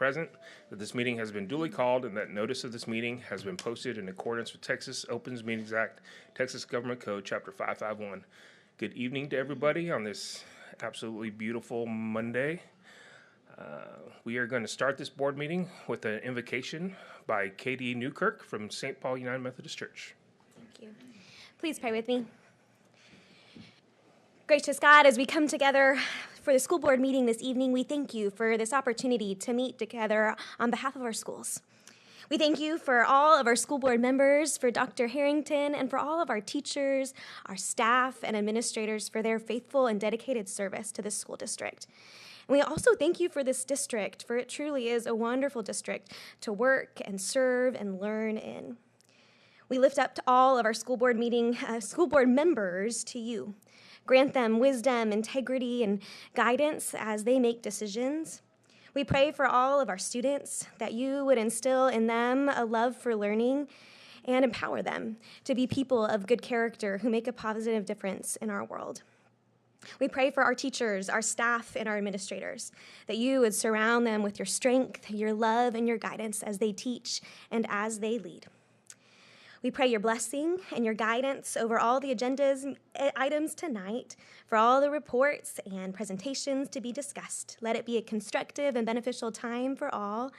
present, that this meeting has been duly called, and that notice of this meeting has been posted in accordance with Texas Opens Meetings Act, Texas Government Code, Chapter 551. Good evening to everybody on this absolutely beautiful Monday. We are going to start this board meeting with an invocation by Katie Newkirk from St. Paul United Methodist Church. Thank you. Please pray with me. Gracious God, as we come together for the school board meeting this evening, we thank you for this opportunity to meet together on behalf of our schools. We thank you for all of our school board members, for Dr. Harrington, and for all of our teachers, our staff, and administrators for their faithful and dedicated service to this school district. And we also thank you for this district, for it truly is a wonderful district to work and serve and learn in. We lift up to all of our school board members to you. Grant them wisdom, integrity, and guidance as they make decisions. We pray for all of our students that you would instill in them a love for learning and empower them to be people of good character who make a positive difference in our world. We pray for our teachers, our staff, and our administrators, that you would surround them with your strength, your love, and your guidance as they teach and as they lead. We pray your blessing and your guidance over all the agendas items tonight, for all the reports and presentations to be discussed. Let it be a constructive and beneficial time for all.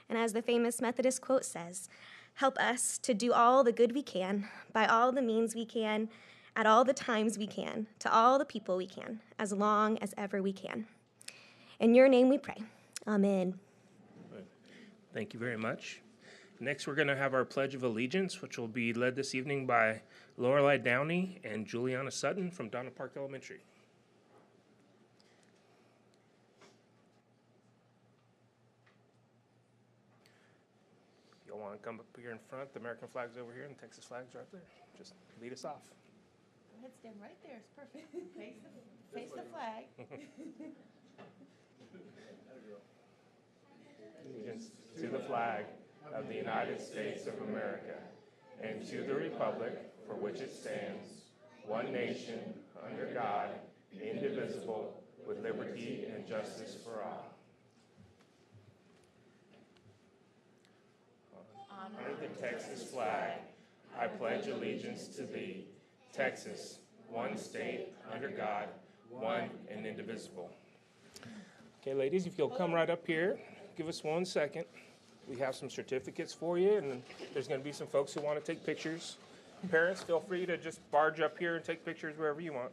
And as the famous Methodist quote says, help us to do all the good we can, by all the means we can, at all the times we can, to all the people we can, as long as ever we can. In your name we pray. Amen. Thank you very much. Next, we're going to have our Pledge of Allegiance, which will be led this evening by Lorelei Downey and Juliana Sutton from Donna Park Elementary. You'll want to come up here in front. The American flag's over here and the Texas flag's right there. Just lead us off. Go ahead, stand right there. It's perfect. Face the flag. Allegiance to the flag of the United States of America, and to the republic for which it stands, one nation, under God, indivisible, with liberty and justice for all. Under the Texas flag, I pledge allegiance to thee, Texas, one state, under God, one and indivisible. Okay, ladies, if you'll come right up here, give us 1 second. We have some certificates for you, and there's going to be some folks who want to take pictures. Parents, feel free to just barge up here and take pictures wherever you want.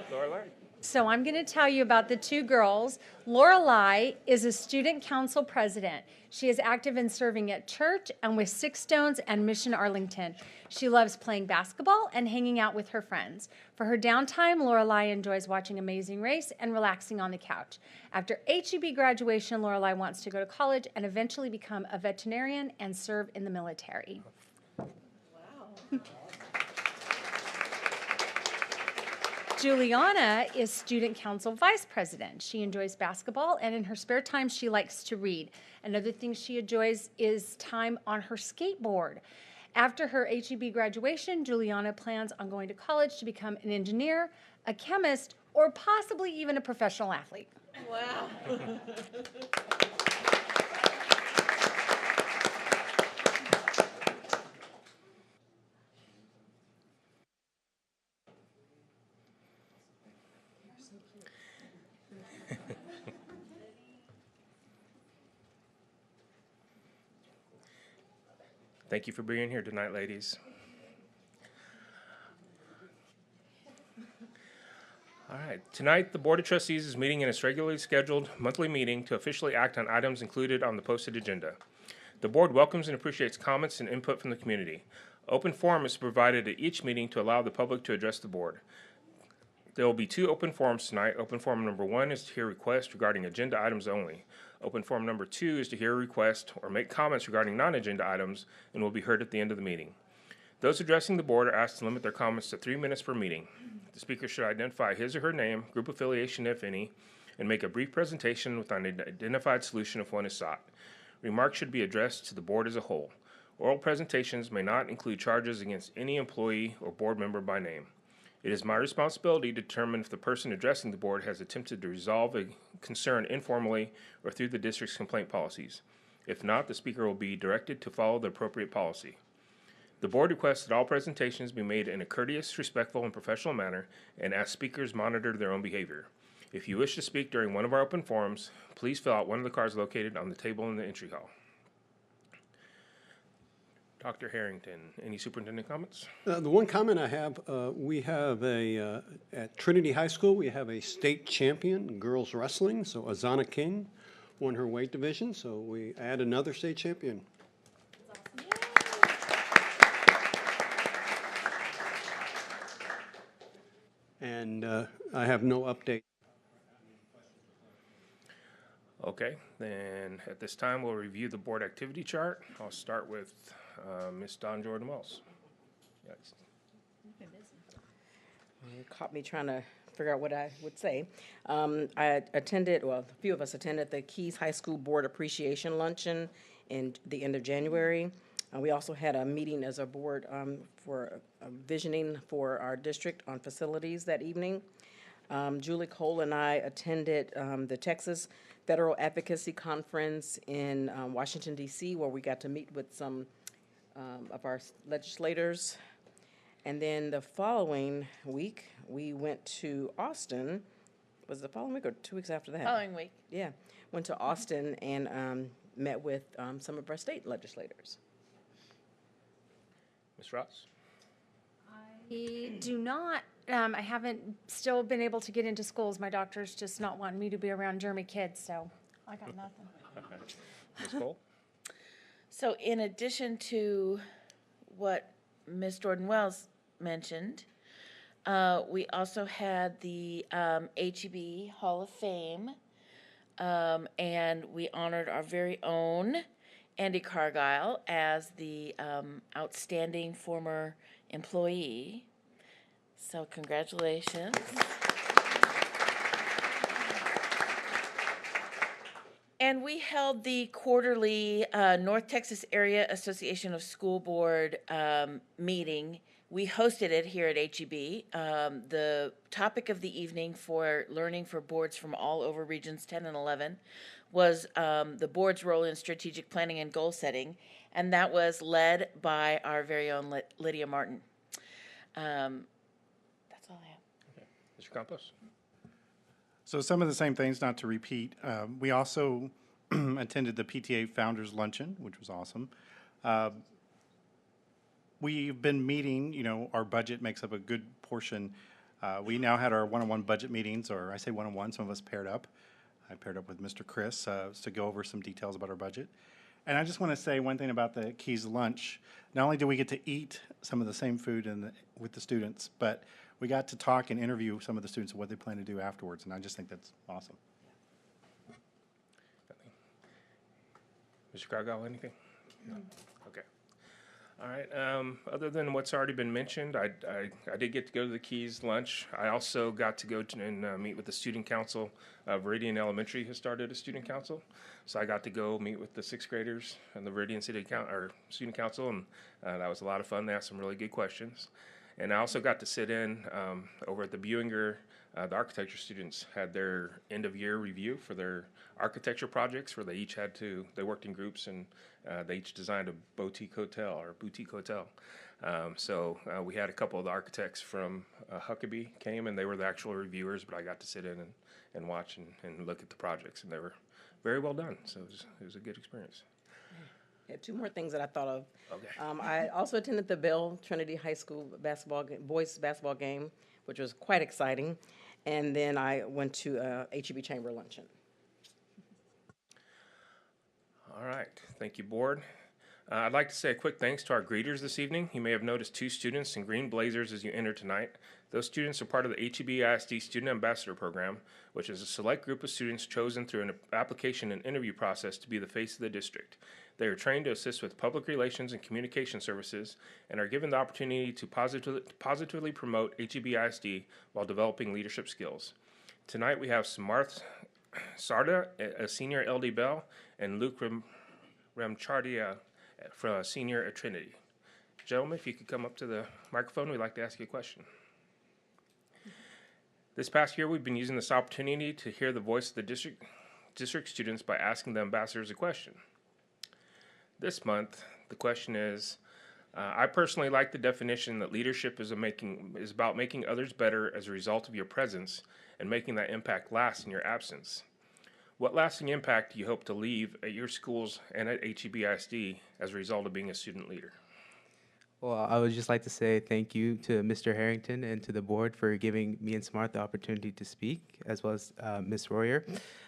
Lorelei? So I'm going to tell you about the two girls. Lorelei is a student council president. She is active in serving at church and with Six Stones and Mission Arlington. She loves playing basketball and hanging out with her friends. For her downtime, Lorelei enjoys watching Amazing Race and relaxing on the couch. After HEB graduation, Lorelei wants to go to college and eventually become a veterinarian and serve in the military. Wow. Juliana is student council vice president. She enjoys basketball, and in her spare time, she likes to read. Another thing she enjoys is time on her skateboard. After her HEB graduation, Juliana plans on going to college to become an engineer, a chemist, or possibly even a professional athlete. Wow. Thank you for being here tonight, ladies. All right, tonight the Board of Trustees is meeting in its regularly scheduled monthly meeting to officially act on items included on the posted agenda. The board welcomes and appreciates comments and input from the community. Open forum is provided at each meeting to allow the public to address the board. There will be 2 open forums tonight. Open forum number 1 is to hear requests regarding agenda items only. Open forum number 2 is to hear a request or make comments regarding non-agenda items and will be heard at the end of the meeting. Those addressing the board are asked to limit their comments to 3 minutes per meeting. The speaker should identify his or her name, group affiliation if any, and make a brief presentation with an identified solution if one is sought. Remarks should be addressed to the board as a whole. Oral presentations may not include charges against any employee or board member by name. It is my responsibility to determine if the person addressing the board has attempted to resolve a concern informally or through the district's complaint policies. If not, the speaker will be directed to follow the appropriate policy. The board requests that all presentations be made in a courteous, respectful, and professional manner, and asks speakers monitor their own behavior. If you wish to speak during one of our open forums, please fill out one of the cards located on the table in the entry hall. Dr. Harrington, any superintendent comments? The one comment I have, we have at Trinity High School, we have a state champion in girls wrestling. So Azana King won her weight division, so we add another state champion. And I have no update. Okay, then at this time, we'll review the board activity chart. I'll start with Ms. Dawn Jordan Wells. Yes. You caught me trying to figure out what I would say. I attended, well, a few of us attended the Keys High School Board Appreciation Luncheon in the end of January. We also had a meeting as a board for visioning for our district on facilities that evening. Julie Cole and I attended the Texas Federal Advocacy Conference in Washington, D.C., where we got to meet with some of our legislators. And then the following week, we went to Austin. Was it the following week or 2 weeks after that? Following week. Yeah, went to Austin and met with some of our state legislators. Ms. Ross? I do not, I haven't still been able to get into schools. My doctor's just not wanting me to be around germy kids, so I got nothing. Ms. Cole? So in addition to what Ms. Jordan Wells mentioned, we also had the HEB Hall of Fame, and we honored our very own Andy Cargile as the outstanding former employee. So congratulations. And we held the quarterly North Texas Area Association of School Board meeting. We hosted it here at HEB. The topic of the evening for learning for boards from all over regions 10 and 11 was the board's role in strategic planning and goal setting, and that was led by our very own Lydia Martin. That's all I have. Okay. Mr. Campos? So some of the same things, not to repeat. We also attended the PTA Founders Luncheon, which was awesome. We've been meeting, our budget makes up a good portion. We now had our one-on-one budget meetings, or I say one-on-one, some of us paired up. I paired up with Mr. Chris to go over some details about our budget. And I just want to say one thing about the Keys lunch. Not only did we get to eat some of the same food with the students, but we got to talk and interview some of the students of what they plan to do afterwards, and I just think that's awesome. Mr. Cargile, anything? No. Okay. All right. Other than what's already been mentioned, I did get to go to the Keys lunch. I also got to go and meet with the student council. Viridian Elementary has started a student council, so I got to go meet with the sixth graders and the Viridian student council, and that was a lot of fun. They asked some really good questions. And I also got to sit in over at the Buinger. The architecture students had their end-of-year review for their architecture projects, where they each they worked in groups, and they each designed a boutique hotel. So we had a couple of the architects from Huckabee came, and they were the actual reviewers, but I got to sit in and watch and look at the projects, and they were very well done. So it was a good experience. Yeah, two more things that I thought of. Okay. I also attended the Bell Trinity High School boys basketball game, which was quite exciting. And then I went to HEB Chamber Luncheon. All right. Thank you, board. I'd like to say a quick thanks to our greeters this evening. You may have noticed 2 students in green blazers as you enter tonight. Those students are part of the HEB ISD Student Ambassador Program, which is a select group of students chosen through an application and interview process to be the face of the district. They are trained to assist with public relations and communication services and are given the opportunity to positively promote HEB ISD while developing leadership skills. Tonight we have Samarth Sarda, a senior at LD Bell, and Luke Ramchardia, from a senior at Trinity. Gentlemen, if you could come up to the microphone, we'd like to ask you a question. This past year, we've been using this opportunity to hear the voice of the district students by asking the ambassadors a question. This month, the question is, I personally like the definition that leadership is about making others better as a result of your presence and making that impact last in your absence. What lasting impact do you hope to leave at your schools and at HEB-ISD as a result of being a student leader? Well, I would just like to say thank you to Mr. Harrington and to the board for giving me and Smart the opportunity to speak, as well as Ms. Royer.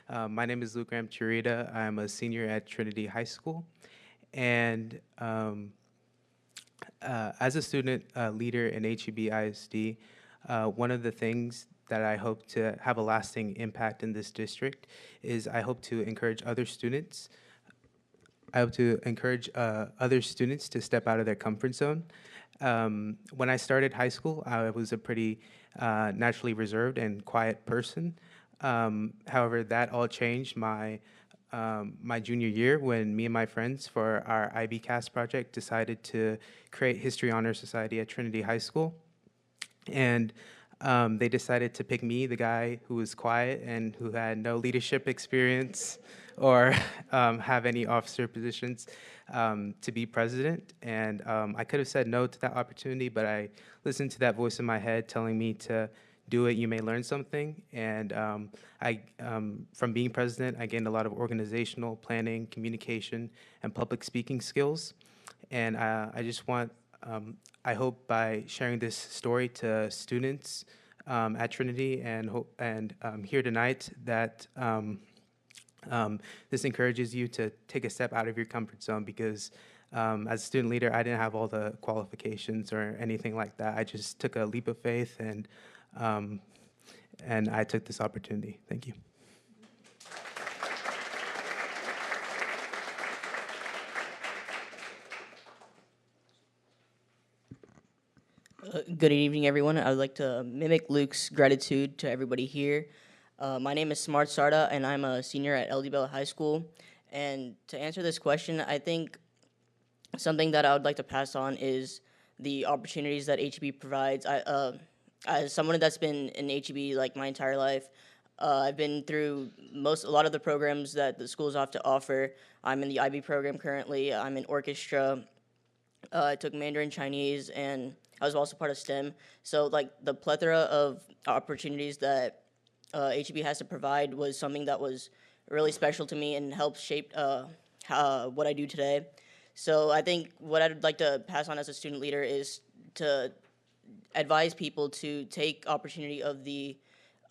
My name is Luke Ramchurita. I'm a senior at Trinity High School. And as a student leader in HEB-ISD, one of the things that I hope to have a lasting impact in this district is I hope to encourage other students. I hope to encourage other students to step out of their comfort zone. When I started high school, I was a pretty naturally reserved and quiet person. However, that all changed my junior year when me and my friends for our IBCAS project decided to create History Honor Society at Trinity High School. And they decided to pick me, the guy who was quiet and who had no leadership experience or have any officer positions, to be president. And I could have said no to that opportunity, but I listened to that voice in my head telling me to do it, you may learn something. And from being president, I gained a lot of organizational planning, communication, and public speaking skills. And I just want, I hope by sharing this story to students at Trinity and here tonight that this encourages you to take a step out of your comfort zone, because as a student leader, I didn't have all the qualifications or anything like that. I just took a leap of faith and I took this opportunity. Thank you. Good evening, everyone. I would like to mimic Luke's gratitude to everybody here. My name is Smart Sarda, and I'm a senior at LD Bella High School. And to answer this question, I think something that I would like to pass on is the opportunities that HEB provides. As someone that's been in HEB like my entire life, I've been through a lot of the programs that the schools have to offer. I'm in the IB program currently. I'm in orchestra. I took Mandarin Chinese, and I was also part of STEM. So like the plethora of opportunities that HEB has to provide was something that was really special to me and helped shape what I do today. So I think what I'd like to pass on as a student leader is to advise people to take opportunity of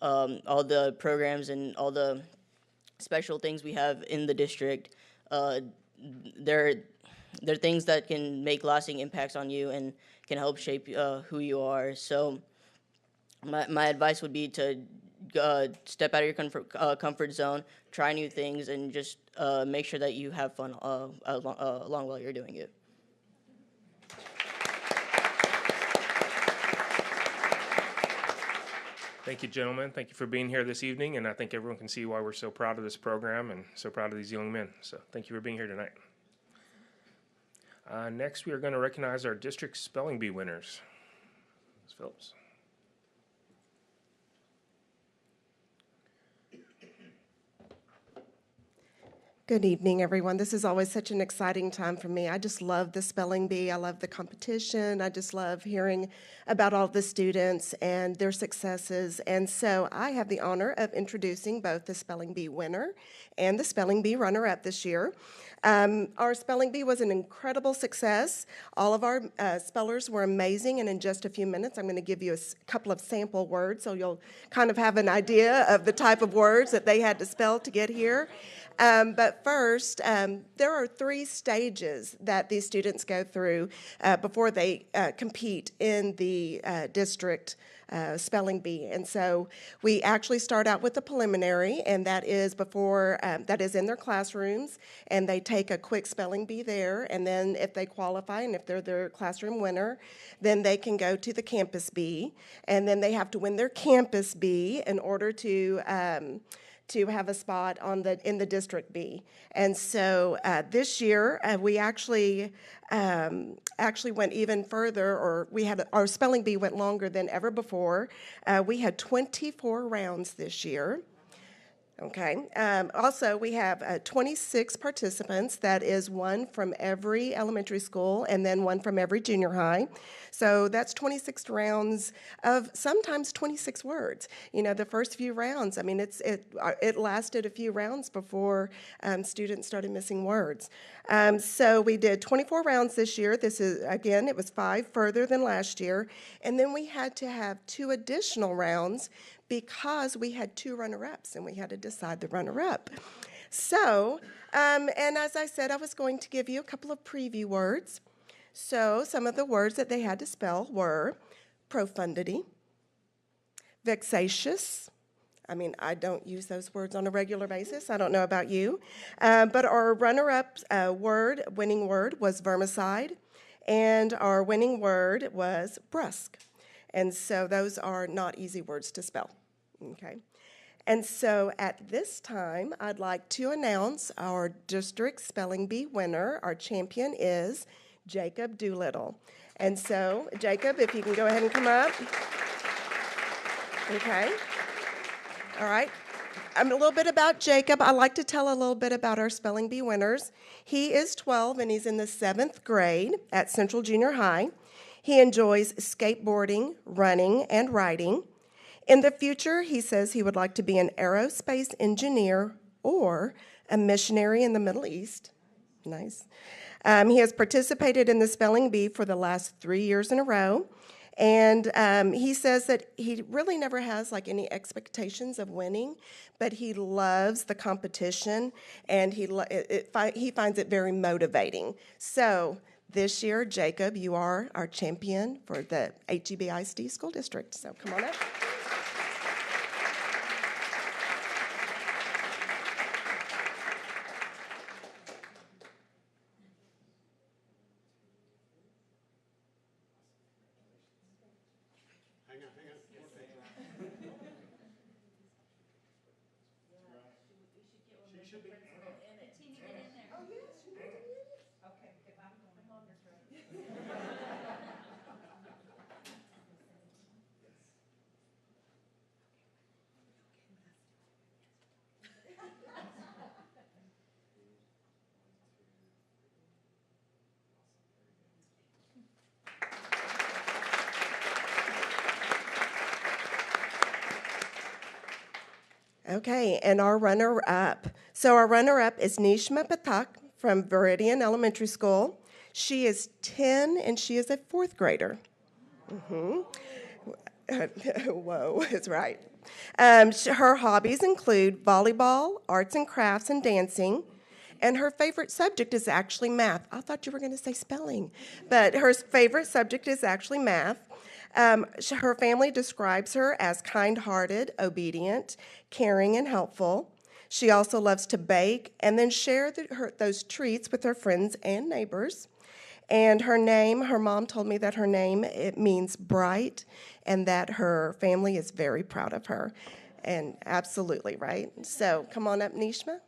all the programs and all the special things we have in the district. They're things that can make lasting impacts on you and can help shape who you are. So my advice would be to step out of your comfort zone, try new things, and just make sure that you have fun along while you're doing it. Thank you, gentlemen. Thank you for being here this evening, and I think everyone can see why we're so proud of this program and so proud of these young men. So thank you for being here tonight. Next, we are going to recognize our district spelling bee winners. Ms. Phillips. Good evening, everyone. This is always such an exciting time for me. I just love the spelling bee. I love the competition. I just love hearing about all the students and their successes. And so I have the honor of introducing both the spelling bee winner and the spelling bee runner-up this year. Our spelling bee was an incredible success. All of our spellers were amazing, and in just a few minutes, I'm going to give you a couple of sample words so you'll kind of have an idea of the type of words that they had to spell to get here. But first, there are 3 stages that these students go through before they compete in the district spelling bee. And so we actually start out with the preliminary, and that is that is in their classrooms, and they take a quick spelling bee there, and then if they qualify and if they're their classroom winner, then they can go to the campus bee, and then they have to win their campus bee in order to to have a spot in the District B. And so this year, we actually went even further, or our spelling bee went longer than ever before. We had 24 rounds this year. Okay. Also, we have 26 participants. That is one from every elementary school and then one from every junior high. So that's 26 rounds of sometimes 26 words. You know, the first few rounds, I mean, it lasted a few rounds before students started missing words. So we did 24 rounds this year. This is, again, it was 5 further than last year. And then we had to have 2 additional rounds because we had 2 runner-ups and we had to decide the runner-up. So, and as I said, I was going to give you a couple of preview words. So some of the words that they had to spell were profundity, vexatious. I mean, I don't use those words on a regular basis. I don't know about you. But our runner-up winning word was vermicide, and our winning word was brusque. And so those are not easy words to spell, okay? And so at this time, I'd like to announce our district spelling bee winner. Our champion is Jacob Doolittle. And so, Jacob, if you can go ahead and come up. Okay. All right. A little bit about Jacob. I like to tell a little bit about our spelling bee winners. He is 12 and he's in the 7th grade at Central Junior High. He enjoys skateboarding, running, and riding. In the future, he says he would like to be an aerospace engineer or a missionary in the Middle East. Nice. He has participated in the spelling bee for the last 3 years in a row. And he says that he really never has like any expectations of winning, but he loves the competition and he finds it very motivating. So this year, Jacob, you are our champion for the HEB ISD School District. So come on up. Okay, and our runner-up. So our runner-up is Nishma Patak from Viridian Elementary School. She is 10 and she is a 4th grader. Whoa, that's right. Her hobbies include volleyball, arts and crafts, and dancing. And her favorite subject is actually math. I thought you were going to say spelling, but her favorite subject is actually math. Her family describes her as kind-hearted, obedient, caring, and helpful. She also loves to bake and then share those treats with her friends and neighbors. And her name, her mom told me that her name, it means bright, and that her family is very proud of her. And absolutely, right? So come on up, Nishma.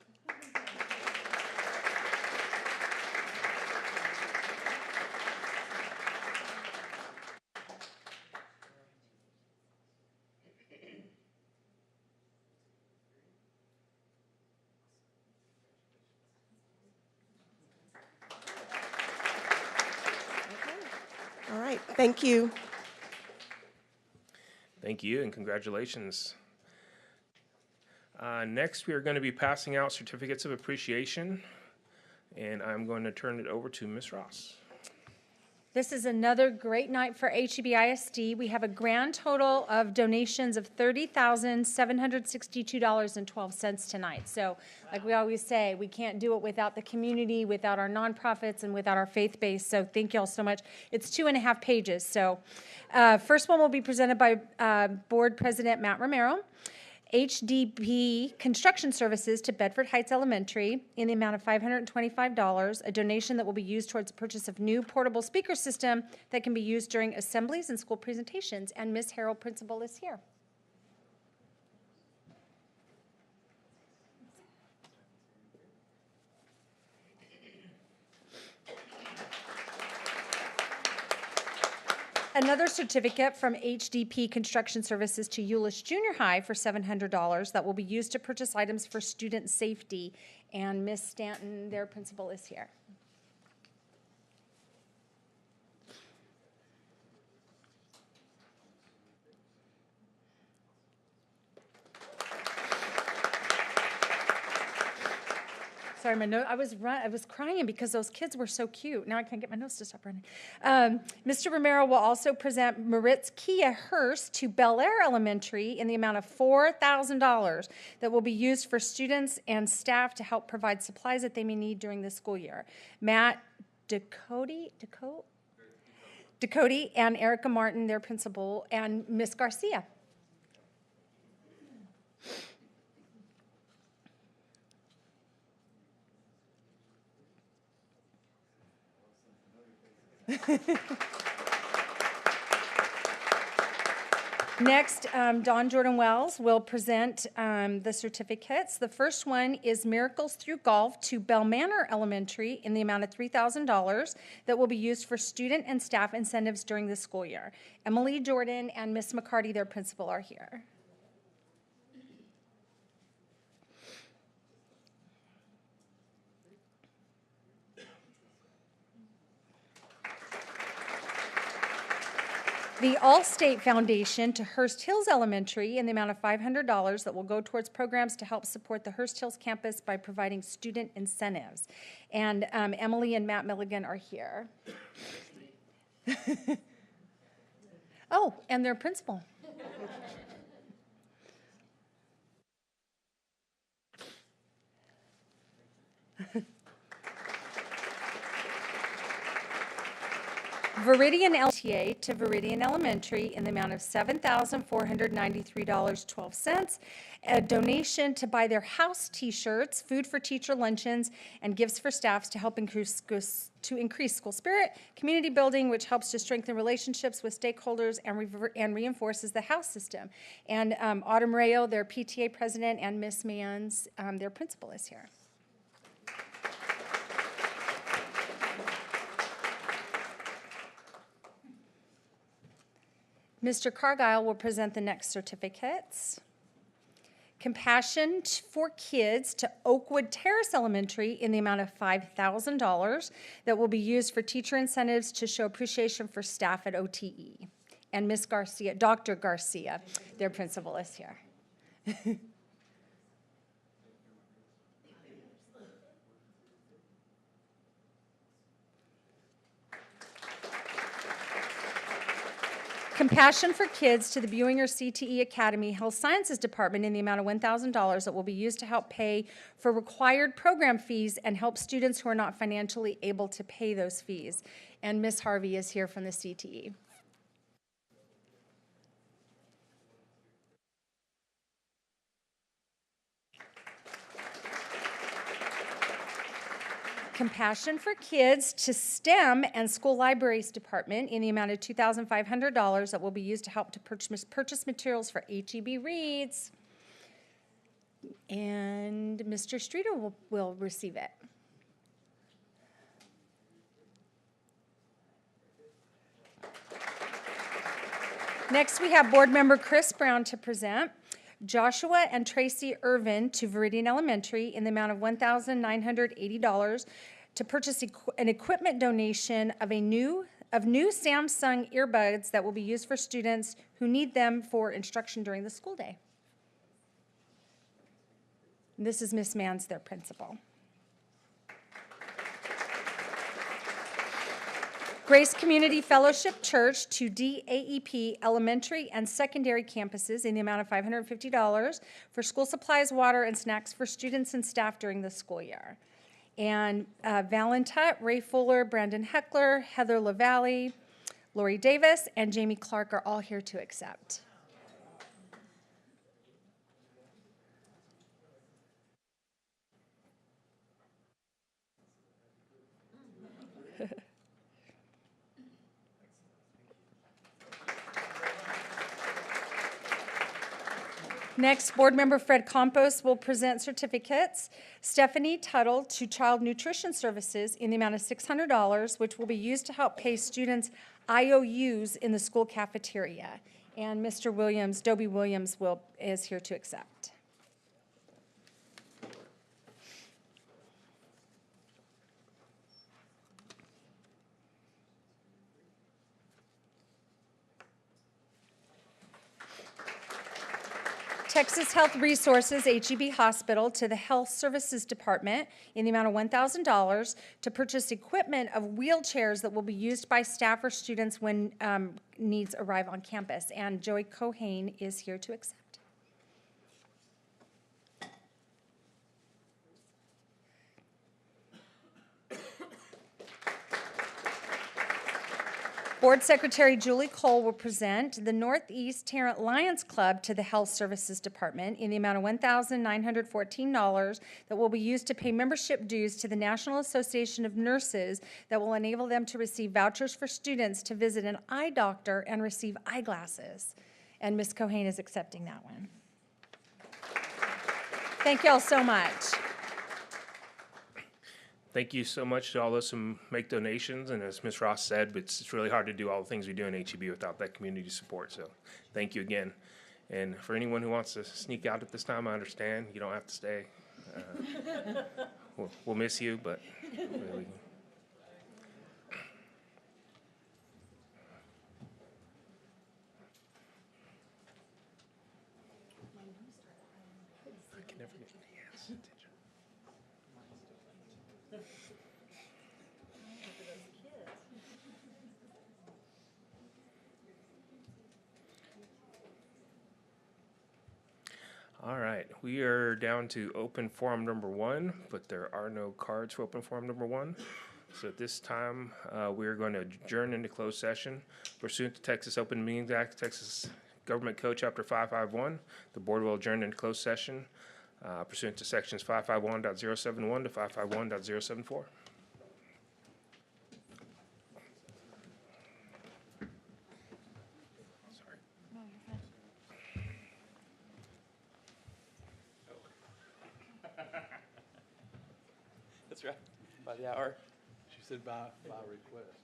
All right, thank you. Thank you and congratulations. Next, we are going to be passing out certificates of appreciation, and I'm going to turn it over to Ms. Ross. This is another great night for HEB ISD. We have a grand total of donations of $30,762.12 tonight. So, like we always say, we can't do it without the community, without our nonprofits, and without our faith base. So thank you all so much. It's 2.5 pages. So first one will be presented by Board President Matt Romero. HDB Construction Services to Bedford Heights Elementary in the amount of $525, a donation that will be used towards the purchase of new portable speaker system that can be used during assemblies and school presentations. And Ms. Harrell, principal, is here. another certificate from HDP Construction Services to Euless Junior High for $700 that will be used to purchase items for student safety. And Miss Stanton, their principal, is here. Sorry, my nose. I was crying because those kids were so cute. Now I can't get my nose to stop running. Mr. Romero will also present Maritz Kia Hurst to Bel Air Elementary in the amount of $4,000 that will be used for students and staff to help provide supplies that they may need during the school year. Matt Ducote and Erica Martin, their principal, and Miss Garcia. Next, Dawn Jordan Wells will present the certificates. The first one is Miracles Through Golf to Bell Manor Elementary in the amount of $3,000 that will be used for student and staff incentives during the school year. Emily Jordan and Miss McCarty, their principal, are here. The All-State Foundation to Hurst Hills Elementary in the amount of $500 that will go towards programs to help support the Hurst Hills campus by providing student incentives. And Emily and Matt Milligan are here. Oh, and their principal. Veridian LTA to Veridian Elementary in the amount of $7,493.12. A donation to buy their house T-shirts, food for teacher luncheons, and gifts for staffs to help increase school spirit, community building, which helps to strengthen relationships with stakeholders and reinforces the house system. And Autumn Rayo, their PTA president, and Miss Manns, their principal, is here. Mr. Cargile will present the next certificates. Compassion for Kids to Oakwood Terrace Elementary in the amount of $5,000 that will be used for teacher incentives to show appreciation for staff at OTE. And Miss Garcia, Dr. Garcia, their principal, is here. Compassion for Kids to the Buinger CTE Academy Health Sciences Department in the amount of $1,000 that will be used to help pay for required program fees and help students who are not financially able to pay those fees. And Miss Harvey is here from the CTE. Compassion for Kids to STEM and School Libraries Department in the amount of $2,500 that will be used to help to purchase materials for HEB Reads. And Mr. Streeter will receive it. Next, we have Board Member Chris Brown to present. Joshua and Tracy Irvin to Veridian Elementary in the amount of $1,980 to purchase an equipment donation of new Samsung earbuds that will be used for students who need them for instruction during the school day. And this is Miss Manns, their principal. Grace Community Fellowship Church to DAEP elementary and secondary campuses in the amount of $550 for school supplies, water, and snacks for students and staff during the school year. And Valentut, Ray Fuller, Brandon Heckler, Heather LaValle, Lori Davis, and Jamie Clark are all here to accept. Next, Board Member Fred Campos will present certificates. Stephanie Tuttle to Child Nutrition Services in the amount of $600, which will be used to help pay students IOUs in the school cafeteria. And Mr. Williams, Dobie Williams, is here to accept. Texas Health Resources, HEB Hospital, to the Health Services Department in the amount of $1,000 to purchase equipment of wheelchairs that will be used by staff or students when needs arrive on campus. And Joey Cohane is here to accept. Board Secretary Julie Cole will present the Northeast Tarrant Lions Club to the Health Services Department in the amount of $1,914 that will be used to pay membership dues to the National Association of Nurses that will enable them to receive vouchers for students to visit an eye doctor and receive eyeglasses. And Ms. Cohane is accepting that one. Thank you all so much. Thank you so much to all those who make donations, and as Ms. Ross said, it's really hard to do all the things we do in HEB without that community support, so thank you again. And for anyone who wants to sneak out at this time, I understand, you don't have to stay. We'll miss you, but really. I can never get the yes. All right, we are down to open forum number 1, but there are no cards for open forum number 1. So at this time, we are going to adjourn into closed session. Pursuant to Texas Open Meetings Act, Texas Government Code Chapter 551, the board will adjourn into closed session pursuant to sections 551.071 to 551.074. That's right, by the hour. She said by request.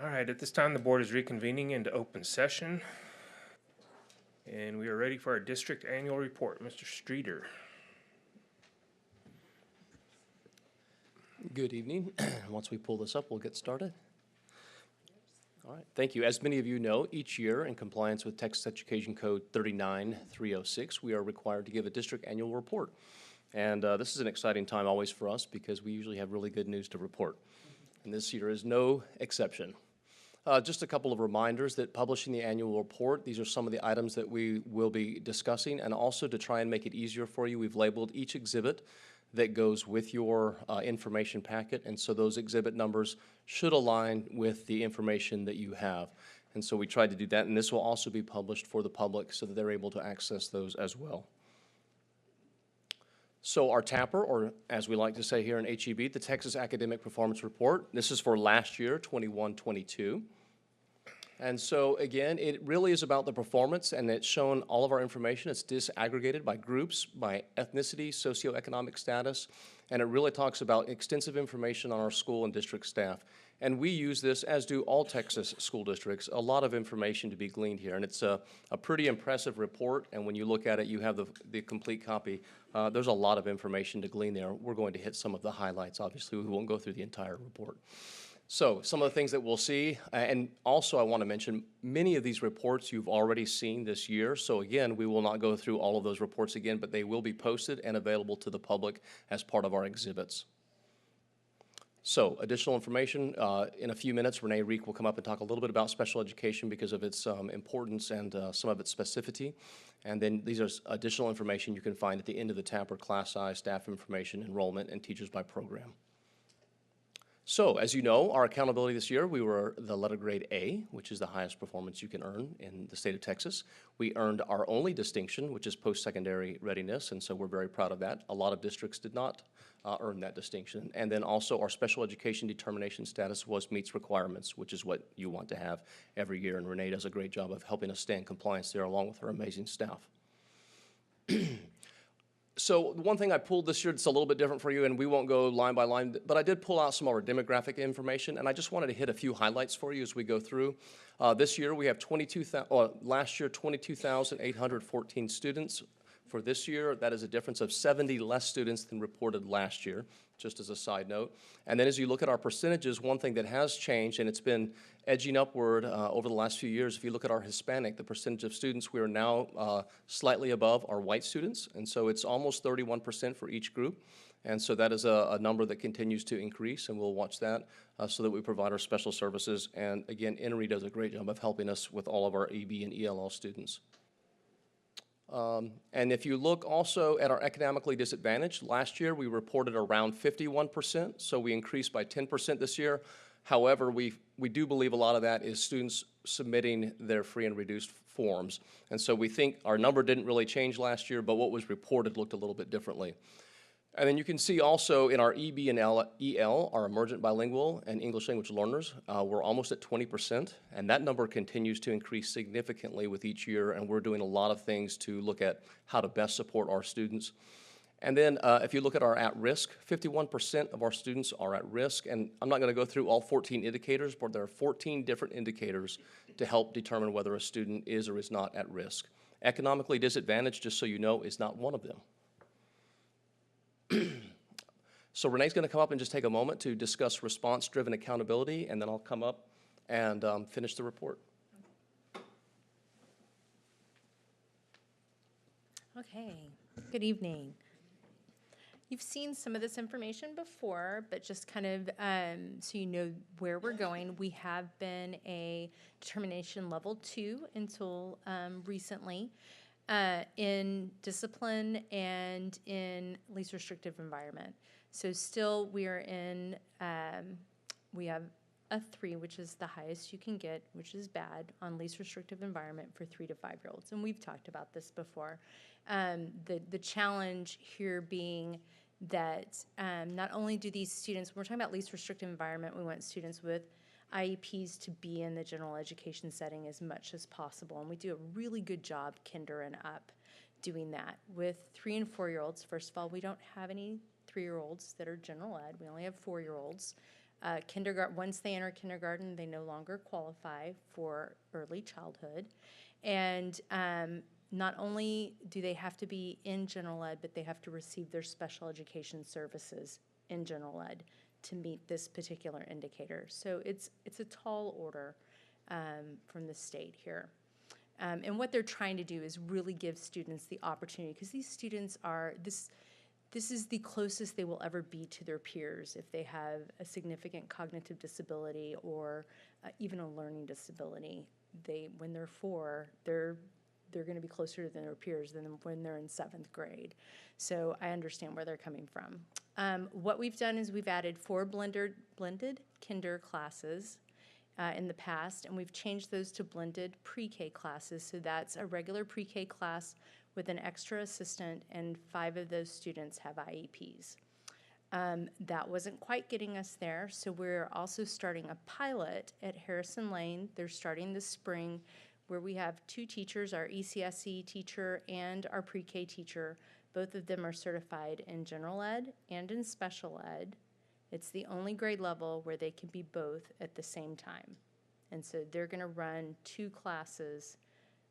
All right, at this time, the board is reconvening into open session. And we are ready for our district annual report. Mr. Streeter. Good evening. Once we pull this up, we'll get started. All right, thank you. As many of you know, each year in compliance with Texas Education Code 39306, we are required to give a district annual report. And this is an exciting time always for us because we usually have really good news to report. And this year is no exception. Just a couple of reminders that publishing the annual report, these are some of the items that we will be discussing, and also to try and make it easier for you, we've labeled each exhibit that goes with your information packet, and so those exhibit numbers should align with the information that you have. And so we tried to do that, and this will also be published for the public so that they're able to access those as well. So our TAPR, or as we like to say here in HEB, the Texas Academic Performance Report, this is for last year, 21-22. And so again, it really is about the performance, and it's shown all of our information. It's disaggregated by groups, by ethnicity, socioeconomic status, and it really talks about extensive information on our school and district staff. And we use this, as do all Texas school districts, a lot of information to be gleaned here. And it's a pretty impressive report, and when you look at it, you have the complete copy. There's a lot of information to glean there. We're going to hit some of the highlights. Obviously, we won't go through the entire report. So some of the things that we'll see, and also I want to mention, many of these reports you've already seen this year. So again, we will not go through all of those reports again, but they will be posted and available to the public as part of our exhibits. So additional information, in a few minutes, Renee Reek will come up and talk a little bit about special education because of its importance and some of its specificity. And then these are additional information you can find at the end of the TAPR: class size, staff information, enrollment, and teachers by program. So, as you know, our accountability this year, we were the letter grade A, which is the highest performance you can earn in the state of Texas. We earned our only distinction, which is post-secondary readiness, and so we're very proud of that. A lot of districts did not earn that distinction. And then also our special education determination status was meets requirements, which is what you want to have every year, and Renee does a great job of helping us stay in compliance there along with her amazing staff. So one thing I pulled this year that's a little bit different for you, and we won't go line by line, but I did pull out some of our demographic information, and I just wanted to hit a few highlights for you as we go through. This year we have last year 22,814 students. For this year, that is a difference of 70 less students than reported last year, just as a side note. And then as you look at our percentages, one thing that has changed, and it's been edging upward over the last few years, if you look at our Hispanic, the percentage of students, we are now slightly above our white students, and so it's almost 31% for each group. And so that is a number that continues to increase, and we'll watch that so that we provide our special services. And again, Emory does a great job of helping us with all of our EB and ELL students. And if you look also at our economically disadvantaged, last year we reported around 51%, so we increased by 10% this year. However, we do believe a lot of that is students submitting their free and reduced forms. And so we think our number didn't really change last year, but what was reported looked a little bit differently. And then you can see also in our EB and EL, our emergent bilingual and English language learners, we're almost at 20%, and that number continues to increase significantly with each year, and we're doing a lot of things to look at how to best support our students. And then if you look at our at-risk, 51% of our students are at risk, and I'm not going to go through all 14 indicators, but there are 14 different indicators to help determine whether a student is or is not at risk. Economically disadvantaged, just so you know, is not one of them. So Renee's going to come up and just take a moment to discuss response-driven accountability, and then I'll come up and finish the report. Okay, good evening. You've seen some of this information before, but just kind of so you know where we're going, we have been a determination level 2 until recently. In discipline and in least restrictive environment. So still we are in, we have a 3, which is the highest you can get, which is bad on least restrictive environment for 3 to 5-year-olds. And we've talked about this before. The challenge here being that not only do these students, when we're talking about least restrictive environment, we want students with IEPs to be in the general education setting as much as possible. And we do a really good job, kinder and up, doing that. With 3 and 4-year-olds, first of all, we don't have any 3-year-olds that are general ed. We only have 4-year-olds. Kindergarten, once they enter kindergarten, they no longer qualify for early childhood. And not only do they have to be in general ed, but they have to receive their special education services in general ed to meet this particular indicator. So it's a tall order from the state here. And what they're trying to do is really give students the opportunity, because these students are, this is the closest they will ever be to their peers if they have a significant cognitive disability or even a learning disability. When they're 4, they're going to be closer to their peers than when they're in 7th grade. So I understand where they're coming from. What we've done is we've added 4 blended kinder classes in the past, and we've changed those to blended pre-K classes. So that's a regular pre-K class with an extra assistant, and 5 of those students have IEPs. That wasn't quite getting us there, so we're also starting a pilot at Harrison Lane. They're starting this spring, where we have 2 teachers, our ECSE teacher and our pre-K teacher. Both of them are certified in general ed and in special ed. It's the only grade level where they can be both at the same time. And so they're going to run 2 classes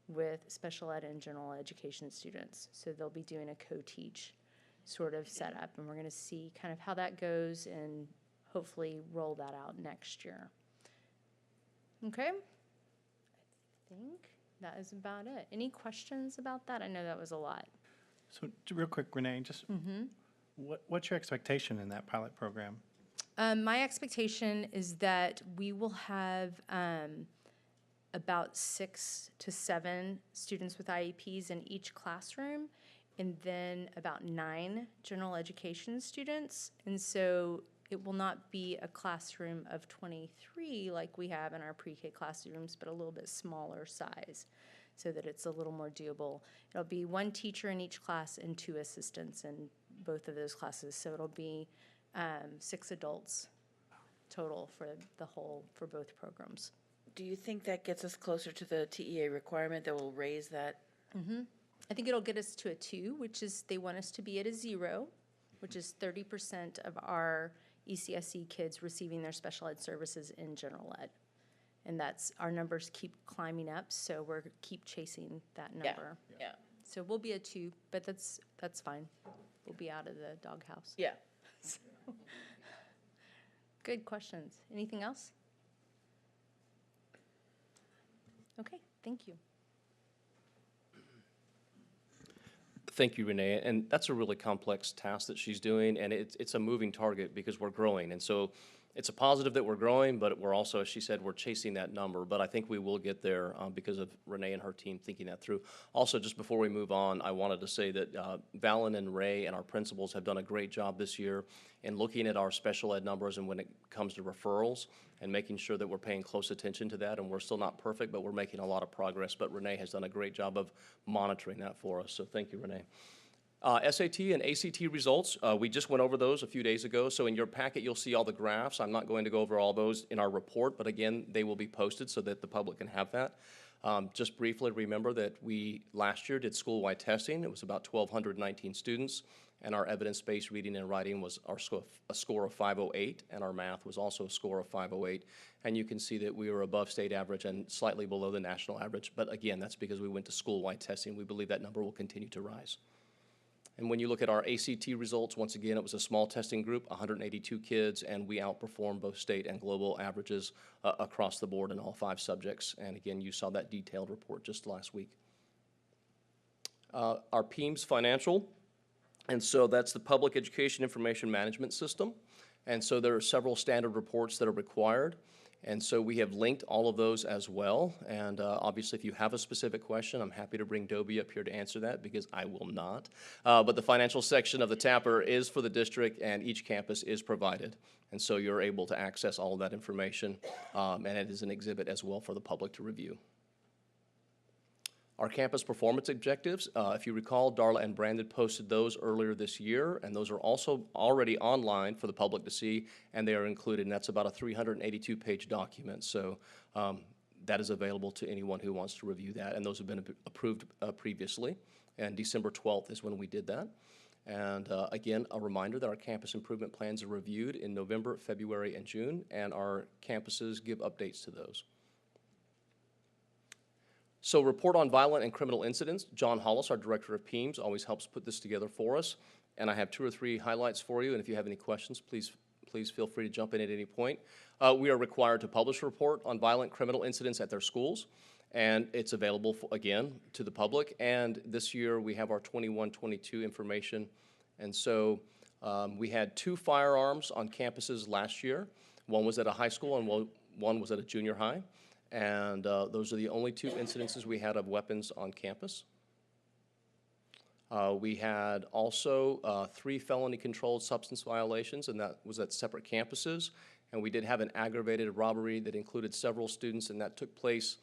with special ed and general education students. So they'll be doing a co-teach sort of setup, and we're going to see kind of how that goes and hopefully roll that out next year. Okay? I think that is about it. Any questions about that? I know that was a lot. So real quick, Renee, just what's your expectation in that pilot program? My expectation is that we will have about 6 to 7 students with IEPs in each classroom, and then about 9 general education students. And so it will not be a classroom of 23 like we have in our pre-K classrooms, but a little bit smaller size so that it's a little more doable. It'll be 1 teacher in each class and 2 assistants in both of those classes. So it'll be 6 adults total for both programs. Do you think that gets us closer to the TEA requirement that will raise that? I think it'll get us to a 2, which is they want us to be at a 0, which is 30% of our ECSE kids receiving their special ed services in general ed. And that's, our numbers keep climbing up, so we're keep chasing that number. Yeah. So we'll be at 2, but that's fine. We'll be out of the doghouse. Yeah. So, good questions. Anything else? Okay, thank you. Thank you, Renee. And that's a really complex task that she's doing, and it's a moving target because we're growing. And so it's a positive that we're growing, but we're also, as she said, we're chasing that number. But I think we will get there because of Renee and her team thinking that through. Also, just before we move on, I wanted to say that Valen and Ray and our principals have done a great job this year in looking at our special ed numbers and when it comes to referrals and making sure that we're paying close attention to that. And we're still not perfect, but we're making a lot of progress. But Renee has done a great job of monitoring that for us. So thank you, Renee. SAT and ACT results, we just went over those a few days ago. So in your packet, you'll see all the graphs. I'm not going to go over all those in our report, but again, they will be posted so that the public can have that. Just briefly, remember that we last year did school-wide testing. It was about 1,219 students, and our evidence-based reading and writing was a score of 508, and our math was also a score of 508. And you can see that we were above state average and slightly below the national average. But again, that's because we went to school-wide testing. We believe that number will continue to rise. And when you look at our ACT results, once again, it was a small testing group, 182 kids, and we outperformed both state and global averages across the board in all 5 subjects. And again, you saw that detailed report just last week. Our PEIMS financial, and so that's the Public Education Information Management System. And so there are several standard reports that are required. And so we have linked all of those as well. And obviously, if you have a specific question, I'm happy to bring Dobie up here to answer that because I will not. But the financial section of the TAPR is for the district, and each campus is provided. And so you're able to access all of that information. And it is an exhibit as well for the public to review. Our campus performance objectives, if you recall, Darla and Brandon posted those earlier this year, and those are also already online for the public to see, and they are included, and that's about a 382-page document. So that is available to anyone who wants to review that, and those have been approved previously, and December 12th is when we did that. And again, a reminder that our campus improvement plans are reviewed in November, February, and June, and our campuses give updates to those. So report on violent and criminal incidents. John Hollis, our director of PEAMS, always helps put this together for us. And I have 2 or 3 highlights for you, and if you have any questions, please feel free to jump in at any point. We are required to publish a report on violent criminal incidents at their schools, and it's available, again, to the public. And this year, we have our 21-22 information. And so we had 2 firearms on campuses last year. One was at a high school and one was at a junior high. And those are the only 2 incidences we had of weapons on campus. We had also 3 felony-controlled substance violations, and that was at separate campuses. And we did have an aggravated robbery that included several students, and that took place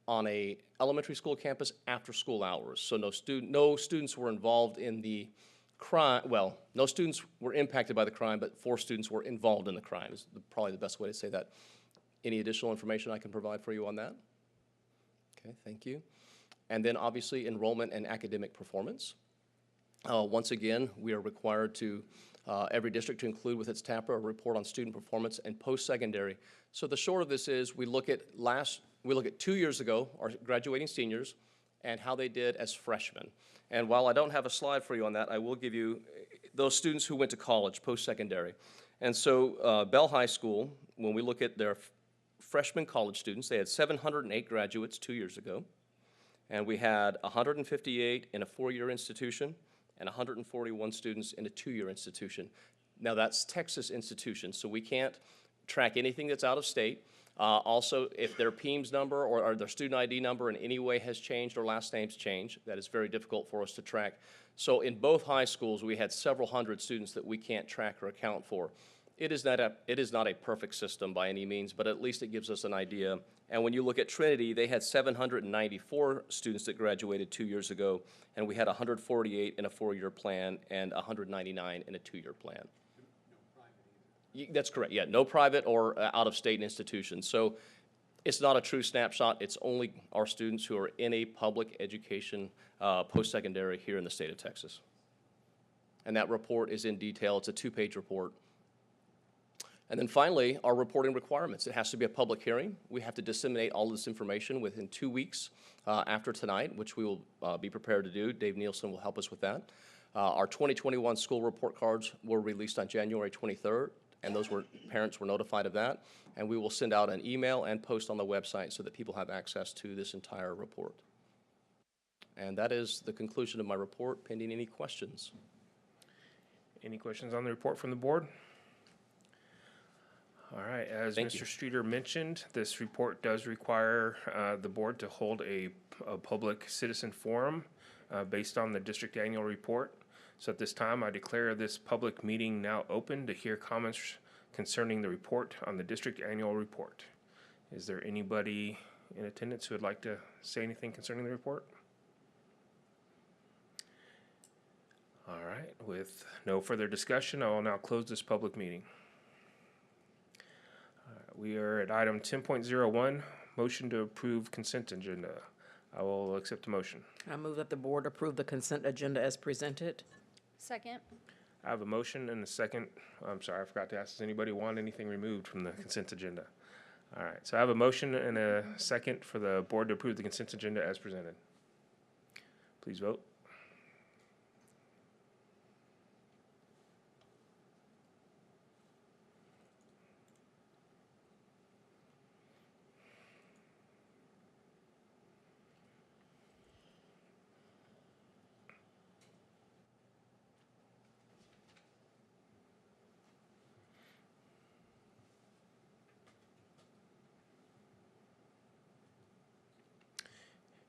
on a elementary school campus after school hours. So no students were involved in the crime. Well, no students were impacted by the crime, but 4 students were involved in the crime is probably the best way to say that. Any additional information I can provide for you on that? Okay, thank you. And then obviously enrollment and academic performance. Once again, we are required to, every district to include with its TAPRA a report on student performance and post-secondary. So the short of this is we look at 2 years ago, our graduating seniors, and how they did as freshmen. And while I don't have a slide for you on that, I will give you those students who went to college, post-secondary. And so Bell High School, when we look at their freshman college students, they had 708 graduates 2 years ago. And we had 158 in a 4-year institution, and 141 students in a 2-year institution. Now that's Texas institutions, so we can't track anything that's out of state. Also, if their PEAMS number or their student ID number in any way has changed or last names change, that is very difficult for us to track. So in both high schools, we had several hundred students that we can't track or account for. It is not a perfect system by any means, but at least it gives us an idea. And when you look at Trinity, they had 794 students that graduated 2 years ago, and we had 148 in a 4-year plan and 199 in a 2-year plan. That's correct, yeah, no private or out-of-state institutions. So it's not a true snapshot. It's only our students who are in a public education post-secondary here in the state of Texas. And that report is in detail. It's a 2-page report. And then finally, our reporting requirements. It has to be a public hearing. We have to disseminate all this information within 2 weeks after tonight, which we will be prepared to do. Dave Nielsen will help us with that. Our 2021 school report cards were released on January 23rd, and parents were notified of that. And we will send out an email and post on the website so that people have access to this entire report. And that is the conclusion of my report, pending any questions. Any questions on the report from the board? All right, as Mr. Streeter mentioned, this report does require the board to hold a public citizen forum based on the district annual report. So at this time, I declare this public meeting now open to hear comments concerning the report on the district annual report. Is there anybody in attendance who would like to say anything concerning the report? All right, with no further discussion, I will now close this public meeting. We are at item 10.01, motion to approve consent agenda. I will accept a motion. I move that the board approve the consent agenda as presented. Second. I have a motion and a second. I'm sorry, I forgot to ask, does anybody want anything removed from the consent agenda? All right, so I have a motion and a second for the board to approve the consent agenda as presented. Please vote.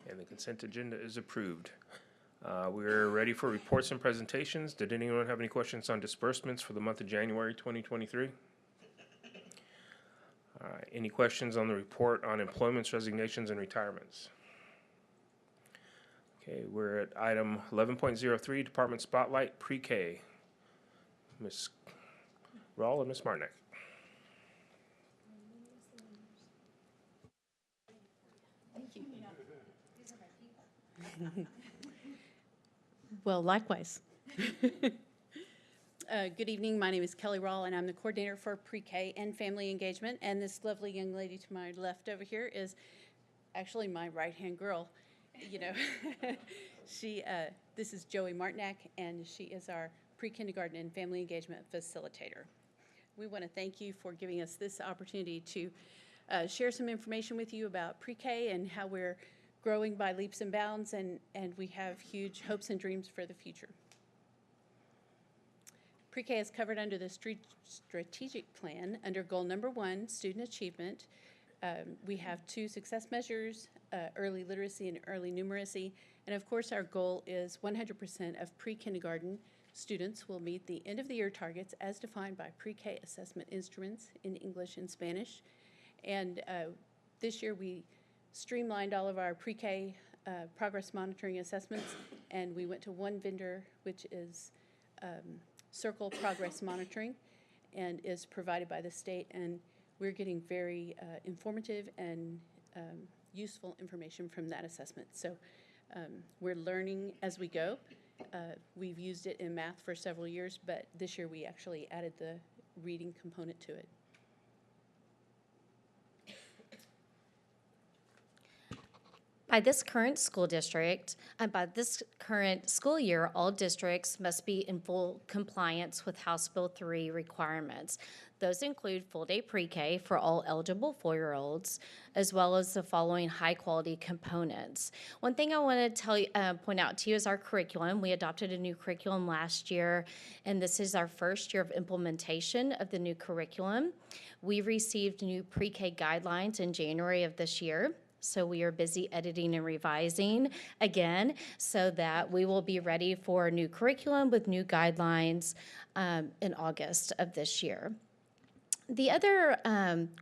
And the consent agenda is approved. We're ready for reports and presentations. Did anyone have any questions on disbursements for the month of January 2023? All right, any questions on the report on employments, resignations, and retirements? Okay, we're at item 11.03, Department Spotlight, Pre-K. Ms. Rawl and Ms. Marnick. Well, likewise. Good evening. My name is Kelly Rawl, and I'm the coordinator for pre-K and family engagement. And this lovely young lady to my left over here is actually my right-hand girl. You know, this is Joey Martinak, and she is our pre-kindergarten and family engagement facilitator. We want to thank you for giving us this opportunity to share some information with you about pre-K and how we're growing by leaps and bounds, and we have huge hopes and dreams for the future. Pre-K is covered under the strategic plan under goal number 1, student achievement. We have 2 success measures, early literacy and early numeracy. And of course, our goal is 100% of pre-kindergarten students will meet the end of the year targets as defined by pre-K assessment instruments in English and Spanish. And this year we streamlined all of our pre-K progress monitoring assessments, and we went to one vendor, which is Circle Progress Monitoring, and is provided by the state, and we're getting very informative and useful information from that assessment. So we're learning as we go. We've used it in math for several years, but this year we actually added the reading component to it. By this current school district, and by this current school year, all districts must be in full compliance with House Bill 3 requirements. Those include full-day pre-K for all eligible 4-year-olds, as well as the following high-quality components. One thing I want to point out to you is our curriculum. We adopted a new curriculum last year, and this is our first year of implementation of the new curriculum. We received new pre-K guidelines in January of this year. So we are busy editing and revising again so that we will be ready for a new curriculum with new guidelines in August of this year. The other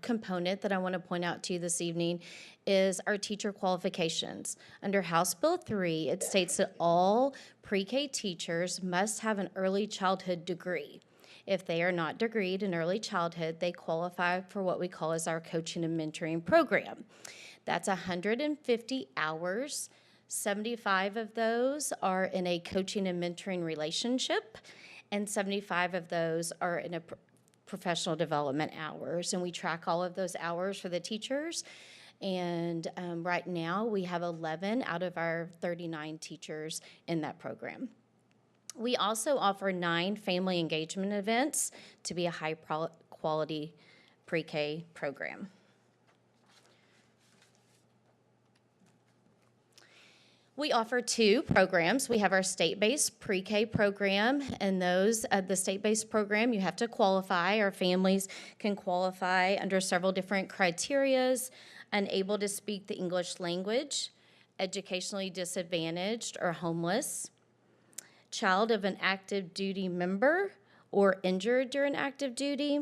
component that I want to point out to you this evening is our teacher qualifications. Under House Bill 3, it states that all pre-K teachers must have an early childhood degree. If they are not degreed in early childhood, they qualify for what we call as our coaching and mentoring program. That's 150 hours. 75 of those are in a coaching and mentoring relationship, and 75 of those are in a professional development hours. And we track all of those hours for the teachers. And right now, we have 11 out of our 39 teachers in that program. We also offer 9 family engagement events to be a high-quality pre-K program. We offer 2 programs. We have our state-based pre-K program, and those, the state-based program, you have to qualify. Our families can qualify under several different criterias: unable to speak the English language, educationally disadvantaged or homeless, child of an active duty member or injured during active duty,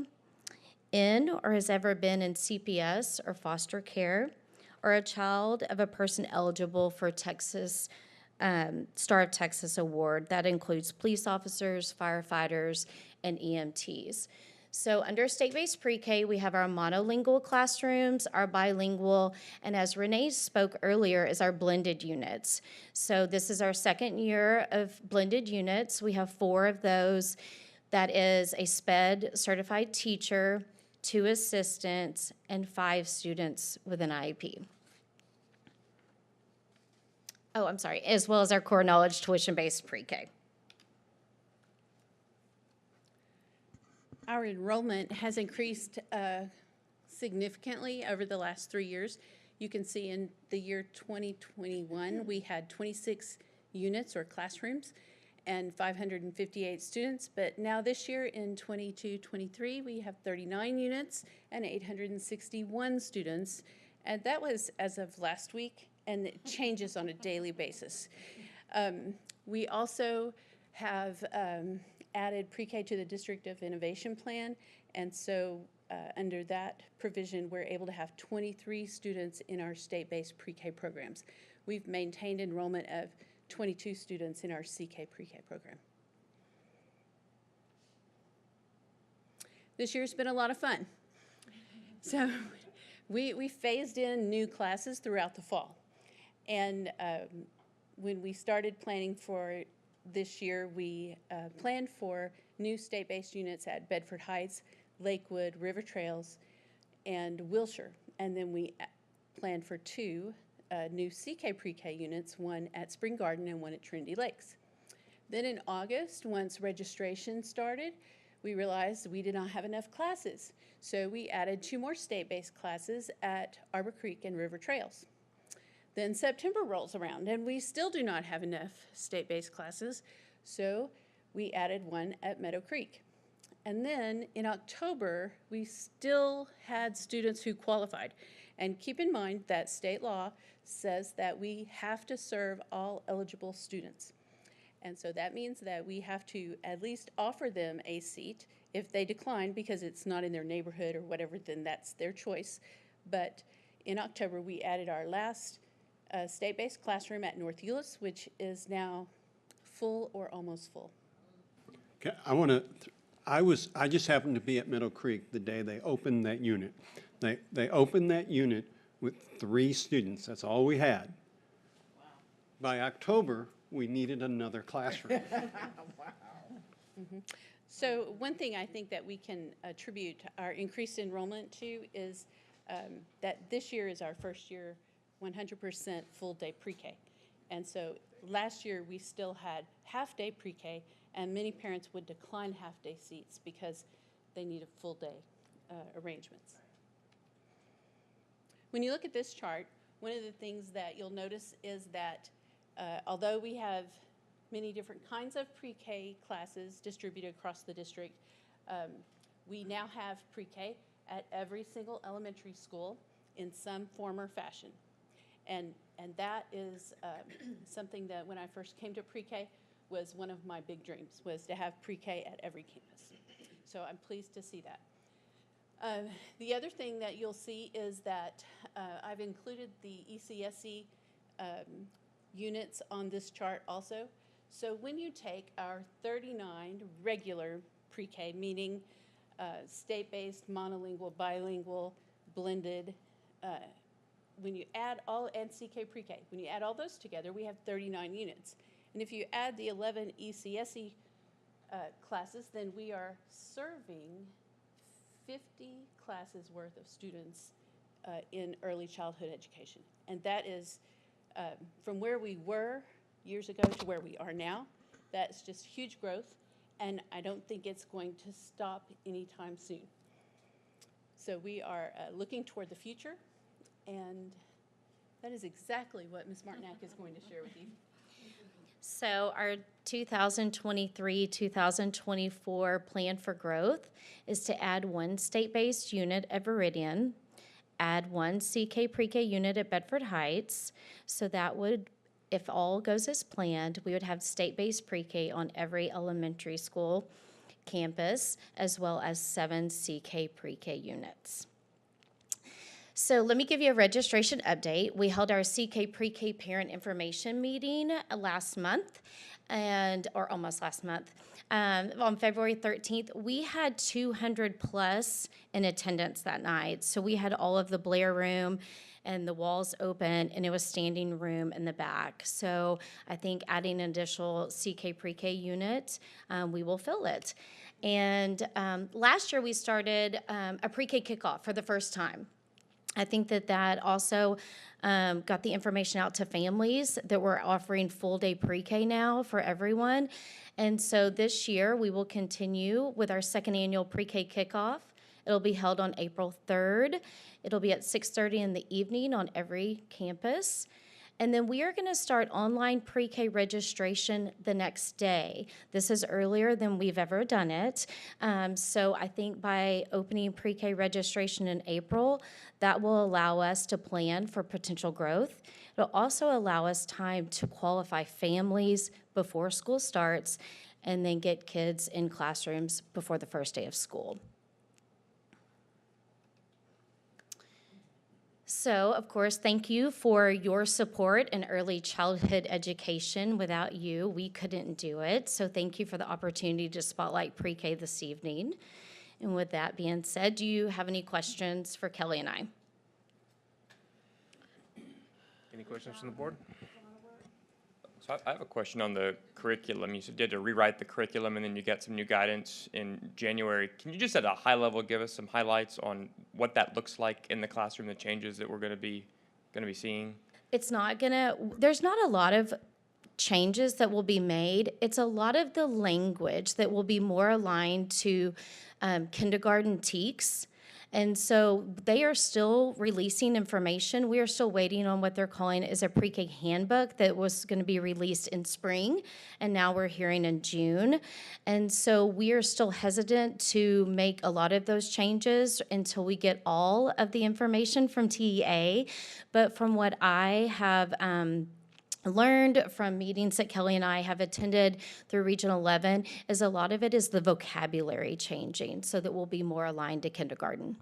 in or has ever been in CPS or foster care, or a child of a person eligible for Texas Star of Texas Award. That includes police officers, firefighters, and EMTs. So under state-based pre-K, we have our monolingual classrooms, our bilingual, and as Renee spoke earlier, is our blended units. So this is our second year of blended units. We have 4 of those. That is a SPED certified teacher, 2 assistants, and 5 students with an IEP. Oh, I'm sorry, as well as our core knowledge tuition-based pre-K. Our enrollment has increased significantly over the last 3 years. You can see in the year 2021, we had 26 units or classrooms and 558 students, but now this year in 22-23, we have 39 units and 861 students, and that was as of last week, and it changes on a daily basis. We also have added pre-K to the District of Innovation Plan, and so under that provision, we're able to have 23 students in our state-based pre-K programs. We've maintained enrollment of 22 students in our CK pre-K program. This year's been a lot of fun. So we phased in new classes throughout the fall. And when we started planning for this year, we planned for new state-based units at Bedford Heights, Lakewood, River Trails, and Wilshire. And then we planned for two new CK pre-K units, one at Spring Garden and one at Trinity Lakes. Then in August, once registration started, we realized we did not have enough classes. So we added two more state-based classes at Arbor Creek and River Trails. Then September rolls around and we still do not have enough state-based classes, so we added one at Meadow Creek. And then in October, we still had students who qualified. And keep in mind that state law says that we have to serve all eligible students. And so that means that we have to at least offer them a seat. If they decline because it's not in their neighborhood or whatever, then that's their choice. But in October, we added our last state-based classroom at Hurst-Euless, which is now full or almost full. Okay, I just happened to be at Meadow Creek the day they opened that unit. They opened that unit with 3 students. That's all we had. Wow. By October, we needed another classroom. Wow. Mm-hmm. So one thing I think that we can attribute our increased enrollment to is that this year is our first year 100% full-day pre-K. And so last year we still had half-day pre-K, and many parents would decline half-day seats because they needed full-day arrangements. When you look at this chart, one of the things that you'll notice is that although we have many different kinds of pre-K classes distributed across the district, we now have pre-K at every single elementary school in some form or fashion. And that is something that when I first came to pre-K was one of my big dreams, was to have pre-K at every campus. So I'm pleased to see that. The other thing that you'll see is that I've included the ECSE units on this chart also. So when you take our 39 regular pre-K, meaning state-based, monolingual, bilingual, blended, when you add all, and CK pre-K, when you add all those together, we have 39 units. And if you add the 11 ECSE classes, then we are serving 50 classes worth of students in early childhood education. And that is from where we were years ago to where we are now. That's just huge growth, and I don't think it's going to stop anytime soon. So we are looking toward the future, and that is exactly what Ms. Martinack is going to share with you. So our 2023-2024 plan for growth is to add one state-based unit at Veridian, add one CK pre-K unit at Bedford Heights. So that would, if all goes as planned, we would have state-based pre-K on every elementary school campus, as well as 7 CK pre-K units. So let me give you a registration update. We held our CK pre-K parent information meeting last month, or almost last month. On February 13th, we had 200 plus in attendance that night. So we had all of the Blair room and the walls open, and it was standing room in the back. So I think adding an additional CK pre-K unit, we will fill it. And last year we started a pre-K kickoff for the first time. I think that also got the information out to families that we're offering full-day pre-K now for everyone. And so this year, we will continue with our second annual pre-K kickoff. It'll be held on April 3rd. It'll be at 6:30 in the evening on every campus. And then we are going to start online pre-K registration the next day. This is earlier than we've ever done it. So I think by opening pre-K registration in April, that will allow us to plan for potential growth. It'll also allow us time to qualify families before school starts and then get kids in classrooms before the first day of school. So, of course, thank you for your support in early childhood education. Without you, we couldn't do it. So thank you for the opportunity to spotlight pre-K this evening. And with that being said, do you have any questions for Kelly and I? Any questions from the board? So I have a question on the curriculum. You did to rewrite the curriculum, and then you got some new guidance in January. Can you just at a high level give us some highlights on what that looks like in the classroom, the changes that we're going to be seeing? It's not gonna, there's not a lot of changes that will be made. It's a lot of the language that will be more aligned to kindergarten TEKS. And so they are still releasing information. We are still waiting on what they're calling is a pre-K handbook that was going to be released in spring, and now we're hearing in June. And so we are still hesitant to make a lot of those changes until we get all of the information from TEA. But from what I have learned from meetings that Kelly and I have attended through Region 11 is a lot of it is the vocabulary changing so that we'll be more aligned to kindergarten.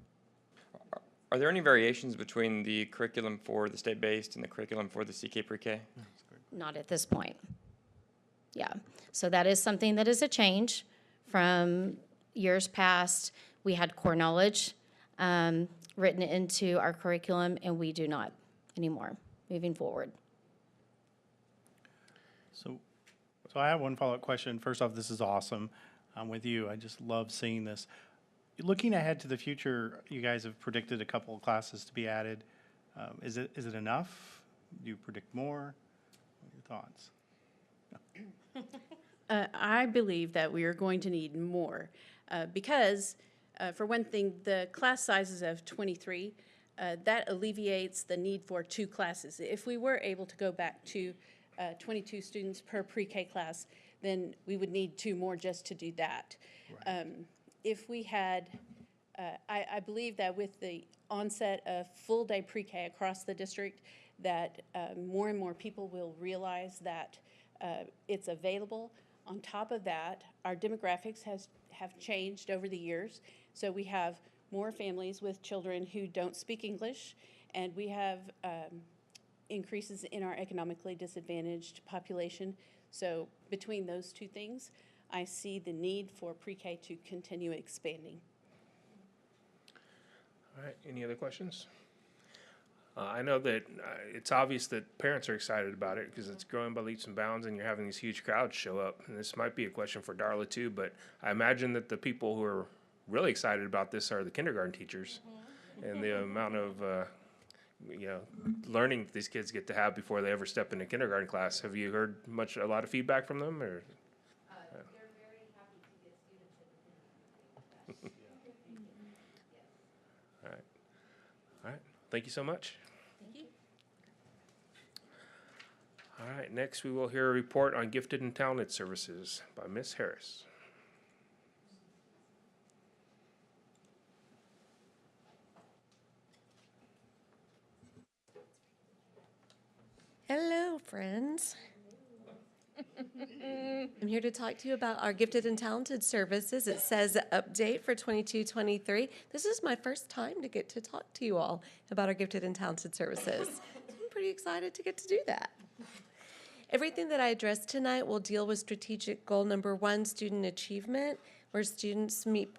Are there any variations between the curriculum for the state-based and the curriculum for the CK pre-K? Not at this point. Yeah, so that is something that is a change from years past. We had core knowledge written into our curriculum, and we do not anymore moving forward. So I have one follow-up question. First off, this is awesome. I'm with you. I just love seeing this. Looking ahead to the future, you guys have predicted a couple of classes to be added. Is it enough? Do you predict more? What are your thoughts? I believe that we are going to need more because, for one thing, the class sizes of 23, that alleviates the need for 2 classes. If we were able to go back to 22 students per pre-K class, then we would need 2 more just to do that. Right. If we had, I believe that with the onset of full-day pre-K across the district, that more and more people will realize that it's available. On top of that, our demographics have changed over the years. So we have more families with children who don't speak English, and we have increases in our economically disadvantaged population. So between those 2 things, I see the need for pre-K to continue expanding. All right, any other questions? I know that it's obvious that parents are excited about it because it's growing by leaps and bounds and you're having these huge crowds show up. And this might be a question for Darla too, but I imagine that the people who are really excited about this are the kindergarten teachers and the amount of learning that these kids get to have before they ever step into kindergarten class. Have you heard a lot of feedback from them? Or? They're very happy to get students in All right. All right. Thank you so much. Thank you. All right. Next, we will hear a report on gifted and talented services by Ms. Harris. Hello, friends. I'm here to talk to you about our gifted and talented services. It says update for 22-23. This is my first time to get to talk to you all about our gifted and talented services. I'm pretty excited to get to do that. Everything that I address tonight will deal with strategic goal number 1, student achievement, where students meet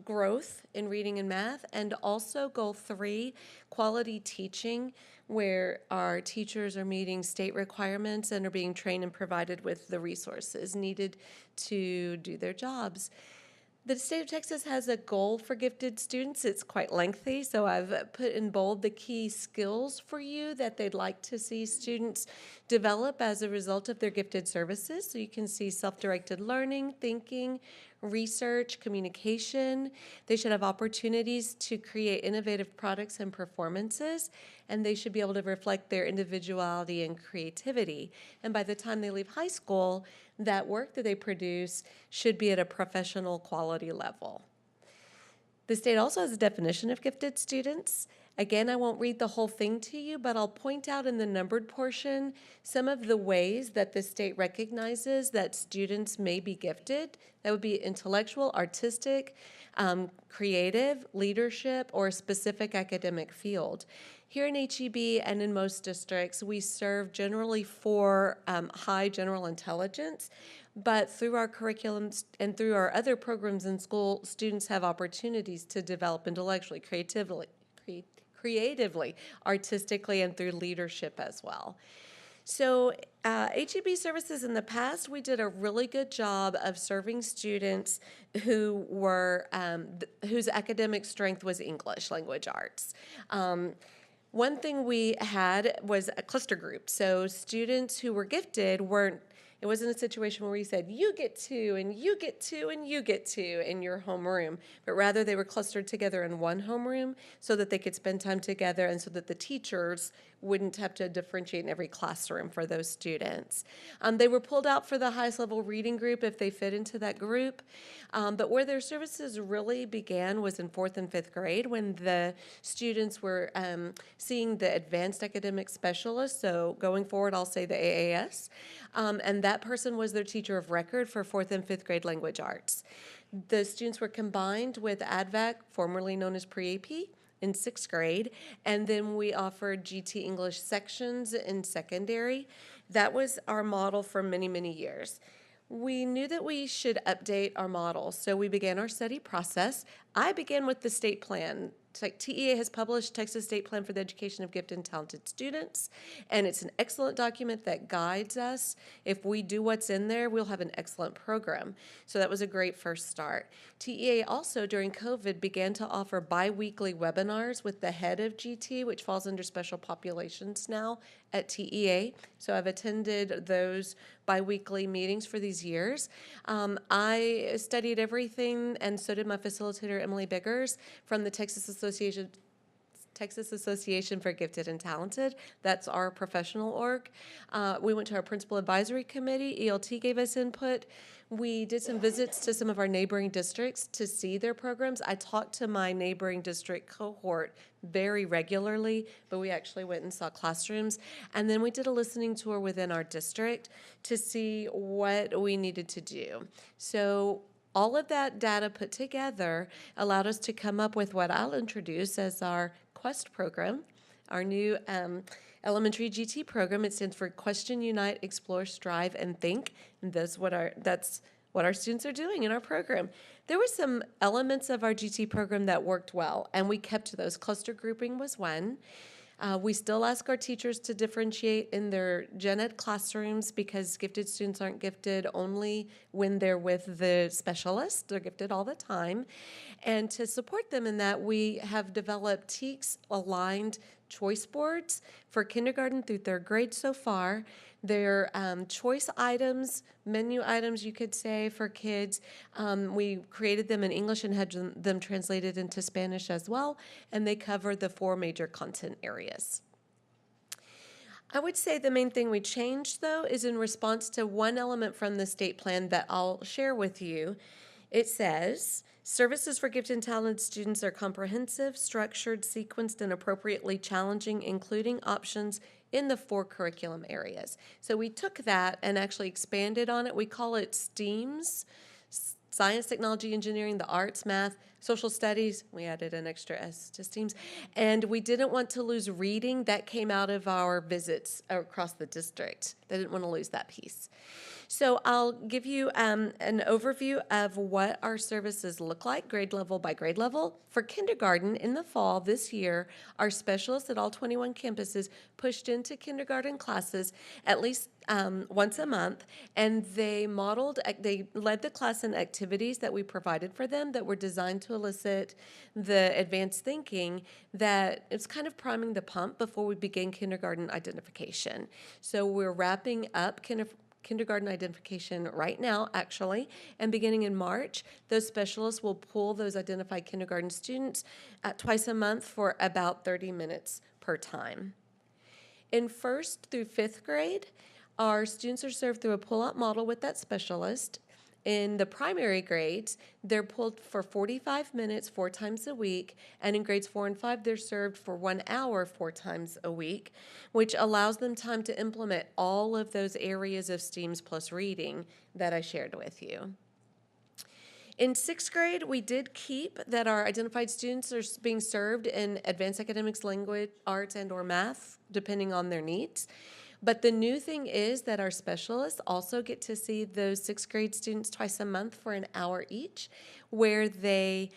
growth in reading and math, and also goal 3, quality teaching, where our teachers are meeting state requirements and are being trained and provided with the resources needed to do their jobs. The state of Texas has a goal for gifted students. It's quite lengthy, so I've put in bold the key skills for you that they'd like to see students develop as a result of their gifted services. So you can see self-directed learning, thinking, research, communication. They should have opportunities to create innovative products and performances, and they should be able to reflect their individuality and creativity. And by the time they leave high school, that work that they produce should be at a professional quality level. The state also has a definition of gifted students. Again, I won't read the whole thing to you, but I'll point out in the numbered portion some of the ways that the state recognizes that students may be gifted. That would be intellectual, artistic, creative, leadership, or a specific academic field. Here in HEB and in most districts, we serve generally for high general intelligence, but through our curriculums and through our other programs in school, students have opportunities to develop intellectually, creatively, artistically, and through leadership as well. So HEB services in the past, we did a really good job of serving students who were, whose academic strength was English language arts. One thing we had was a cluster group. So students who were gifted weren't, it wasn't a situation where we said, you get to, and you get to, and you get to in your homeroom, but rather they were clustered together in one homeroom so that they could spend time together and so that the teachers wouldn't have to differentiate in every classroom for those students. They were pulled out for the highest level reading group if they fit into that group, but where their services really began was in 4th and 5th grade when the students were seeing the advanced academic specialist, so going forward I'll say the AAS, and that person was their teacher of record for 4th and 5th grade language arts. The students were combined with ADVAC, formerly known as pre-AP, in 6th grade, and then we offered GT English sections in secondary. That was our model for many, many years. We knew that we should update our model, so we began our study process. I began with the state plan. TEA has published Texas State Plan for the Education of Gifted and Talented Students, and it's an excellent document that guides us. If we do what's in there, we'll have an excellent program. So that was a great first start. TEA also, during COVID, began to offer bi-weekly webinars with the head of GT, which falls under special populations now at TEA. So I've attended those bi-weekly meetings for these years. I studied everything, and so did my facilitator, Emily Biggers, from the Texas Association for Gifted and Talented. That's our professional org. We went to our principal advisory committee. ELT gave us input. We did some visits to some of our neighboring districts to see their programs. I talked to my neighboring district cohort very regularly, but we actually went and saw classrooms. And then we did a listening tour within our district to see what we needed to do. So all of that data put together allowed us to come up with what I'll introduce as our QUEST program, our new elementary GT program. It stands for Question, Unite, Explore, Strive, and Think. And that's what our students are doing in our program. There were some elements of our GT program that worked well, and we kept those. Cluster grouping was one. We still ask our teachers to differentiate in their gen ed classrooms because gifted students aren't gifted only when they're with the specialist. They're gifted all the time. And to support them in that, we have developed TEKS-aligned choice boards for kindergarten through 3rd grade so far. They're choice items, menu items, you could say, for kids. We created them in English and had them translated into Spanish as well, and they cover the 4 major content areas. I would say the main thing we changed, though, is in response to one element from the state plan that I'll share with you. It says, services for gifted and talented students are comprehensive, structured, sequenced, and appropriately challenging, including options in the 4 curriculum areas. So we took that and actually expanded on it. We call it STEAMs, science, technology, engineering, the arts, math, social studies. We added an extra S to STEAMs. And we didn't want to lose reading. That came out of our visits across the district. They didn't want to lose that piece. So I'll give you an overview of what our services look like, grade level by grade level. For kindergarten, in the fall this year, our specialists at all 21 campuses pushed into kindergarten classes at least once a month, and they led the class in activities that we provided for them that were designed to elicit the advanced thinking that it's kind of priming the pump before we begin kindergarten identification. So we're wrapping up kindergarten identification right now, actually, and beginning in March, those specialists will pull those identified kindergarten students twice a month for about 30 minutes per time. In 1st through 5th grade, our students are served through a pull-out model with that specialist. In the primary grades, they're pulled for 45 minutes 4 times a week, and in grades 4 and 5, they're served for 1 hour 4 times a week, which allows them time to implement all of those areas of STEAMs plus reading that I shared with you. In 6th grade, we did keep that our identified students are being served in advanced academics, language, arts, and/or math, depending on their needs. But the new thing is that our specialists also get to see those 6th grade students twice a month for 1 hour each, where they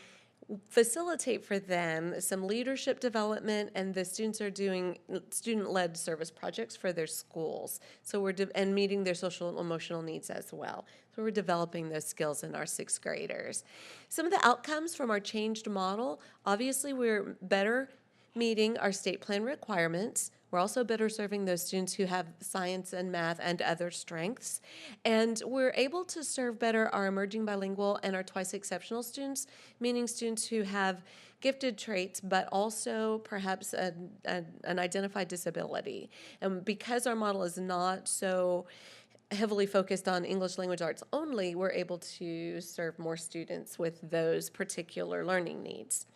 facilitate for them some leadership development, and the students are doing student-led service projects for their schools. So and meeting their social and emotional needs as well. So we're developing those skills in our sixth graders. Some of the outcomes from our changed model, obviously we're better meeting our state plan requirements. We're also better serving those students who have science and math and other strengths. And we're able to serve better our emerging bilingual and our twice exceptional students, meaning students who have gifted traits, but also perhaps an identified disability. And because our model is not so heavily focused on English language arts only, we're able to serve more students with those particular learning needs.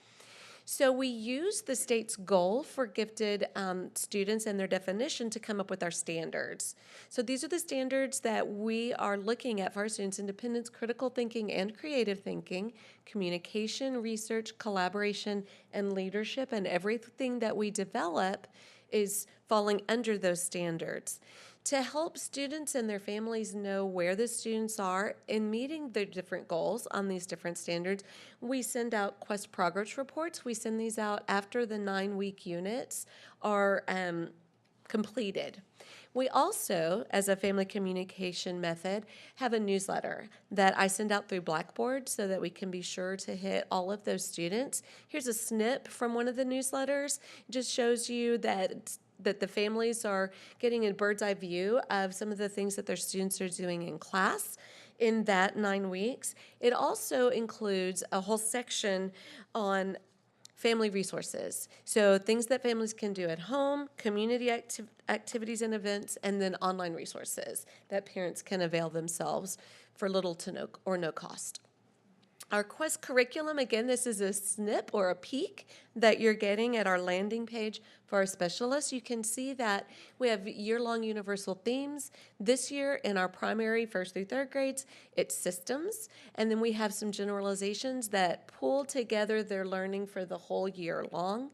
So we use the state's goal for gifted students and their definition to come up with our standards. So these are the standards that we are looking at for our students: independence, critical thinking, and creative thinking, communication, research, collaboration, and leadership, and everything that we develop is falling under those standards. To help students and their families know where the students are in meeting their different goals on these different standards, we send out Quest progress reports. We send these out after the 9-week units are completed. We also, as a family communication method, have a newsletter that I send out through Blackboard so that we can be sure to hit all of those students. Here's a snip from one of the newsletters. It just shows you that the families are getting a bird's eye view of some of the things that their students are doing in class in that 9 weeks. It also includes a whole section on family resources. So things that families can do at home, community activities and events, and then online resources that parents can avail themselves for little to no cost. Our Quest curriculum, again, this is a snip or a peek that you're getting at our landing page for our specialists. You can see that we have year-long universal themes. This year in our primary 1st through 3rd grades, it's systems. And then we have some generalizations that pull together their learning for the whole year long.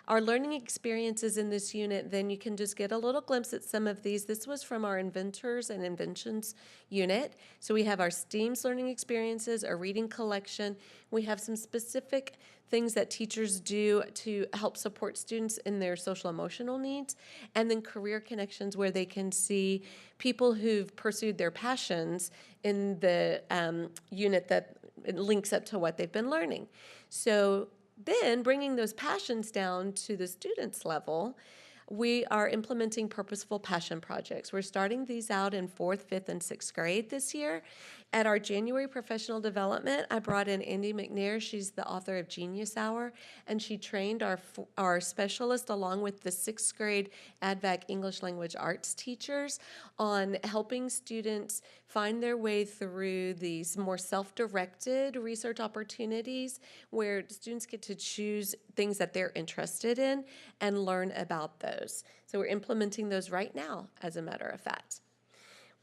Our learning experiences in this unit, then you can just get a little glimpse at some of these. This was from our Inventors and Inventions unit. So we have our STEAMS learning experiences, a reading collection. We have some specific things that teachers do to help support students in their social emotional needs, and then career connections where they can see people who've pursued their passions in the unit that links up to what they've been learning. So then, bringing those passions down to the students' level, we are implementing purposeful passion projects. We're starting these out in 4th, 5th, and 6th grade this year. At our January professional development, I brought in Andy McNair. She's the author of Genius Hour, and she trained our specialist along with the 6th grade ADVAC English Language Arts teachers on helping students find their way through these more self-directed research opportunities where students get to choose things that they're interested in and learn about those. So we're implementing those right now, as a matter of fact.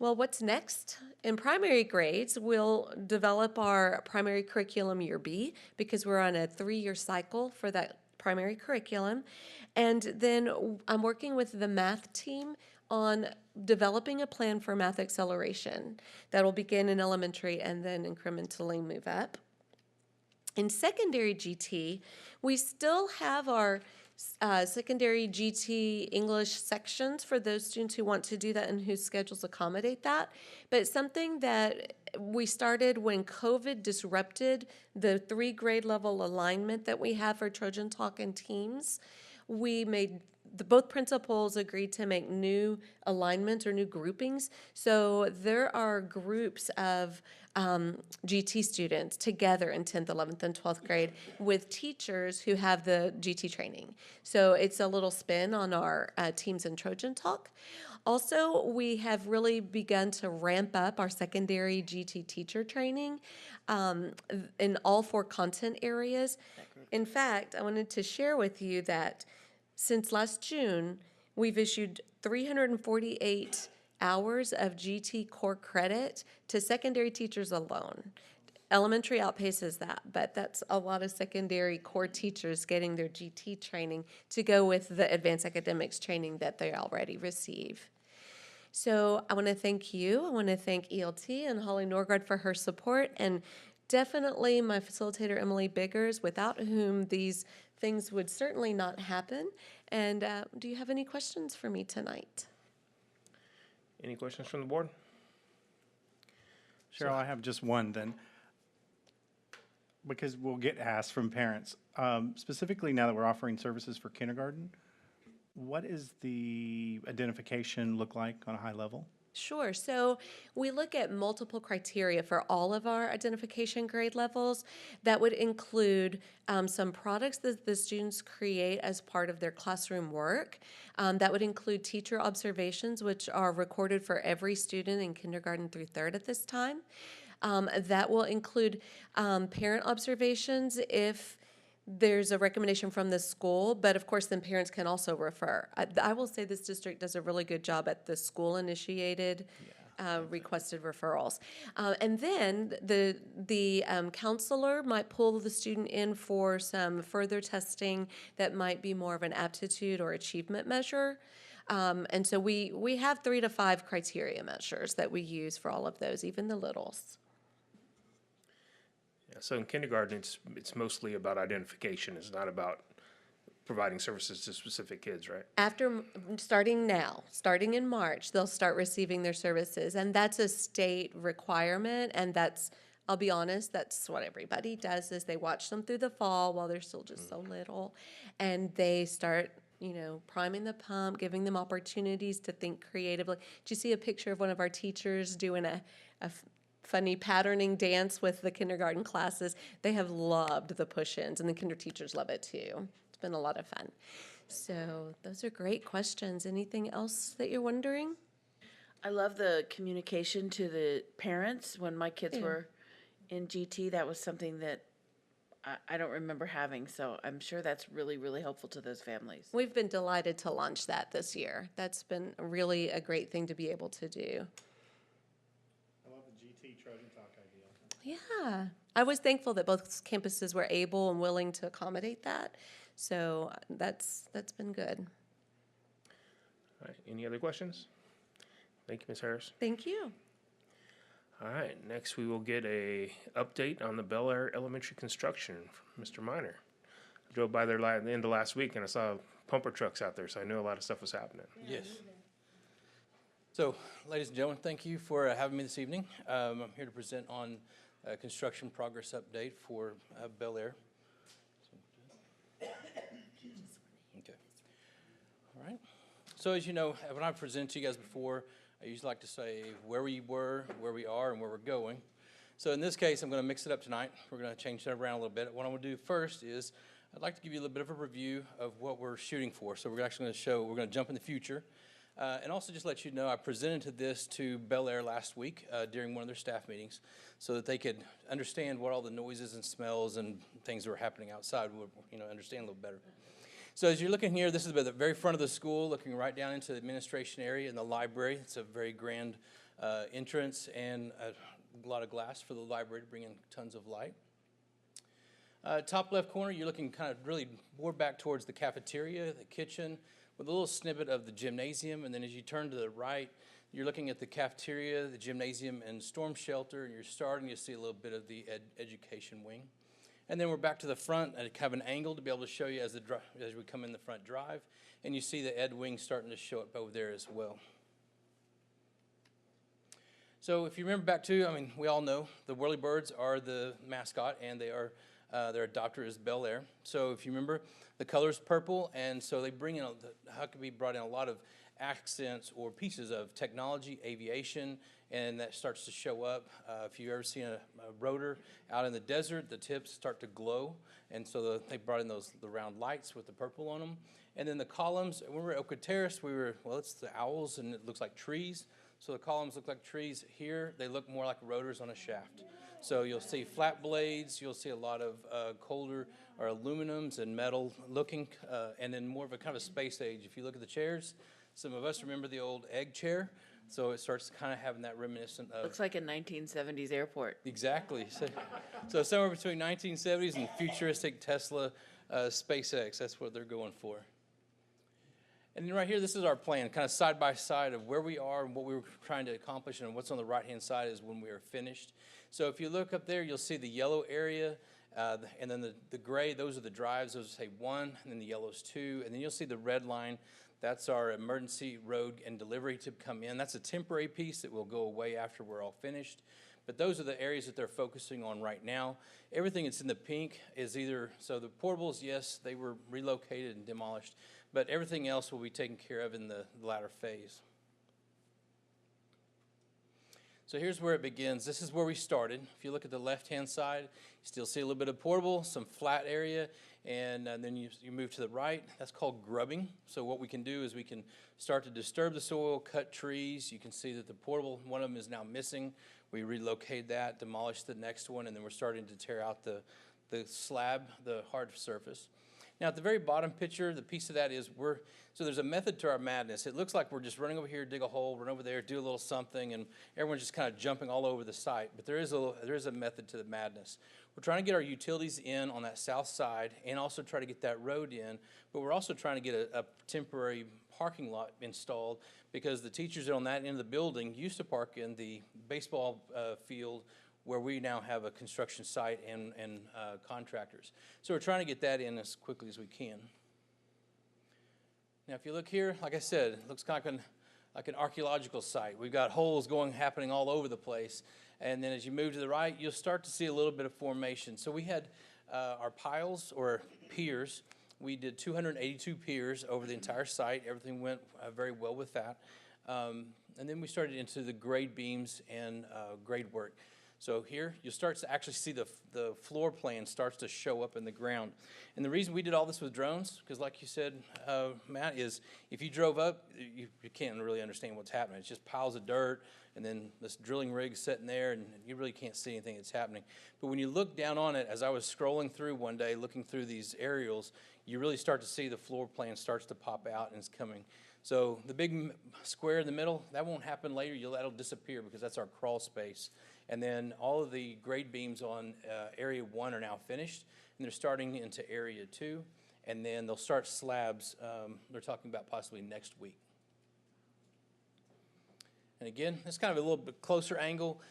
Well, what's next? In primary grades, we'll develop our primary curriculum year B because we're on a 3-year cycle for that primary curriculum. And then I'm working with the math team on developing a plan for math acceleration that will begin in elementary and then incrementally move up. In secondary GT, we still have our secondary GT English sections for those students who want to do that and whose schedules accommodate that. But it's something that we started when COVID disrupted the 3 grade level alignment that we have for Trojan Talk and Teams. We made both principals agreed to make new alignments or new groupings. So there are groups of GT students together in 10th, 11th, and 12th grade with teachers who have the GT training. So it's a little spin on our Teams and Trojan Talk. Also, we have really begun to ramp up our secondary GT teacher training in all 4 content areas. In fact, I wanted to share with you that since last June, we've issued 348 hours of GT core credit to secondary teachers alone. Elementary outpaces that, but that's a lot of secondary core teachers getting their GT training to go with the advanced academics training that they already receive. So I want to thank you. I want to thank ELT and Holly Norgard for her support, and definitely my facilitator, Emily Biggers, without whom these things would certainly not happen. And do you have any questions for me tonight? Any questions from the board? Cheryl, I have just one then, because we'll get asked from parents. Specifically, now that we're offering services for kindergarten, what is the identification look like on a high level? Sure. So we look at multiple criteria for all of our identification grade levels. That would include some products that the students create as part of their classroom work. That would include teacher observations, which are recorded for every student in kindergarten through third at this time. That will include parent observations if there's a recommendation from the school, but of course then parents can also refer. I will say this district does a really good job at the school-initiated requested referrals. And then the counselor might pull the student in for some further testing that might be more of an aptitude or achievement measure. And so we have 3 to 5 criteria measures that we use for all of those, even the littles. Yeah, so in kindergarten, it's mostly about identification. It's not about providing services to specific kids, right? Starting in March, they'll start receiving their services. And that's a state requirement. And I'll be honest, that's what everybody does is they watch them through the fall while they're still just so little. And they start, priming the pump, giving them opportunities to think creatively. Did you see a picture of one of our teachers doing a funny patterning dance with the kindergarten classes? They have loved the push-ins, and the kinder teachers love it too. It's been a lot of fun. So those are great questions. Anything else that you're wondering? I love the communication to the parents. When my kids were in GT, that was something that I don't remember having, so I'm sure that's really, really helpful to those families. We've been delighted to launch that this year. That's been really a great thing to be able to do. Trojan Talk idea. Yeah, I was thankful that both campuses were able and willing to accommodate that. So that's been good. All right, any other questions? Thank you, Ms. Harris. Thank you. All right, next we will get a update on the Bel Air Elementary construction from Mr. Minor. I drove by there at the end of last week and I saw pumper trucks out there, so I knew a lot of stuff was happening. Yes. So, ladies and gentlemen, thank you for having me this evening. I'm here to present on a construction progress update for Bel Air. Okay. All right. So, as you know, when I've presented to you guys before, I usually like to say where we were, where we are, and where we're going. So in this case, I'm going to mix it up tonight. We're going to change that around a little bit. What I'm going to do first is I'd like to give you a little bit of a review of what we're shooting for. So we're actually going to we're going to jump in the future. And also just let you know, I presented this to Bel Air last week during one of their staff meetings so that they could understand what all the noises and smells and things that were happening outside would, understand a little better. So as you're looking here, this is the very front of the school, looking right down into the administration area and the library. It's a very grand entrance and a lot of glass for the library to bring in tons of light. Top left corner, you're looking kind of really more back towards the cafeteria, the kitchen, with a little snippet of the gymnasium. And then as you turn to the right, you're looking at the cafeteria, the gymnasium, and storm shelter. And you're starting to see a little bit of the education wing. And then we're back to the front at kind of an angle to be able to show you as we come in the front drive. And you see the ed wing starting to show up over there as well. So if you remember back to, we all know the Whirlybirds are the mascot, and they are their adopter is Bel Air. So if you remember, the color is purple, and so they bring in, Huckabee brought in a lot of accents or pieces of technology, aviation, and that starts to show up. If you've ever seen a rotor out in the desert, the tips start to glow, and so they brought in the round lights with the purple on them. And then the columns, when we were at Oakwood Terrace, it's the owls, and it looks like trees. So the columns look like trees. Here, they look more like rotors on a shaft. So you'll see flat blades, you'll see a lot of colder or aluminums and metal looking, and then more of a kind of a space age. If you look at the chairs, some of us remember the old egg chair, so it starts kind of having that reminiscent of... Looks like a 1970s airport. Exactly. So somewhere between 1970s and futuristic Tesla SpaceX, that's what they're going for. And then right here, this is our plan, kind of side by side of where we are and what we were trying to accomplish, and what's on the right-hand side is when we are finished. So if you look up there, you'll see the yellow area, and then the gray, those are the drives, those say 1, and then the yellow's 2, and then you'll see the red line. That's our emergency road and delivery to come in. That's a temporary piece that will go away after we're all finished. But those are the areas that they're focusing on right now. Everything that's in the pink is either, so the portables, yes, they were relocated and demolished, but everything else will be taken care of in the latter phase. So here's where it begins. This is where we started. If you look at the left-hand side, you still see a little bit of portable, some flat area, and then you move to the right. That's called grubbing. So what we can do is we can start to disturb the soil, cut trees. You can see that the portable, one of them is now missing. We relocate that, demolish the next one, and then we're starting to tear out the slab, the hard surface. Now, at the very bottom picture, the piece of that is so there's a method to our madness. It looks like we're just running over here, dig a hole, run over there, do a little something, and everyone's just kind of jumping all over the site. But there is a method to the madness. We're trying to get our utilities in on that south side and also try to get that road in, but we're also trying to get a temporary parking lot installed because the teachers on that end of the building used to park in the baseball field where we now have a construction site and contractors. So we're trying to get that in as quickly as we can. Now, if you look here, like I said, it looks kind of like an archaeological site. We've got holes happening all over the place. And then as you move to the right, you'll start to see a little bit of formation. So we had our piles or piers. We did 282 piers over the entire site. Everything went very well with that. And then we started into the grade beams and grade work. So here, you'll start to actually see the floor plan starts to show up in the ground. And the reason we did all this with drones, because like you said, Matt, is if you drove up, you can't really understand what's happening. It's just piles of dirt, and then this drilling rig sitting there, and you really can't see anything that's happening. But when you look down on it, as I was scrolling through one day, looking through these aerials, you really start to see the floor plan starts to pop out, and it's coming. So the big square in the middle, that won't happen later. That'll disappear because that's our crawl space. And then all of the grade beams on area 1 are now finished, and they're starting into area 2, and then they'll start slabs. They're talking about possibly next week. And again, it's kind of a little bit closer angle.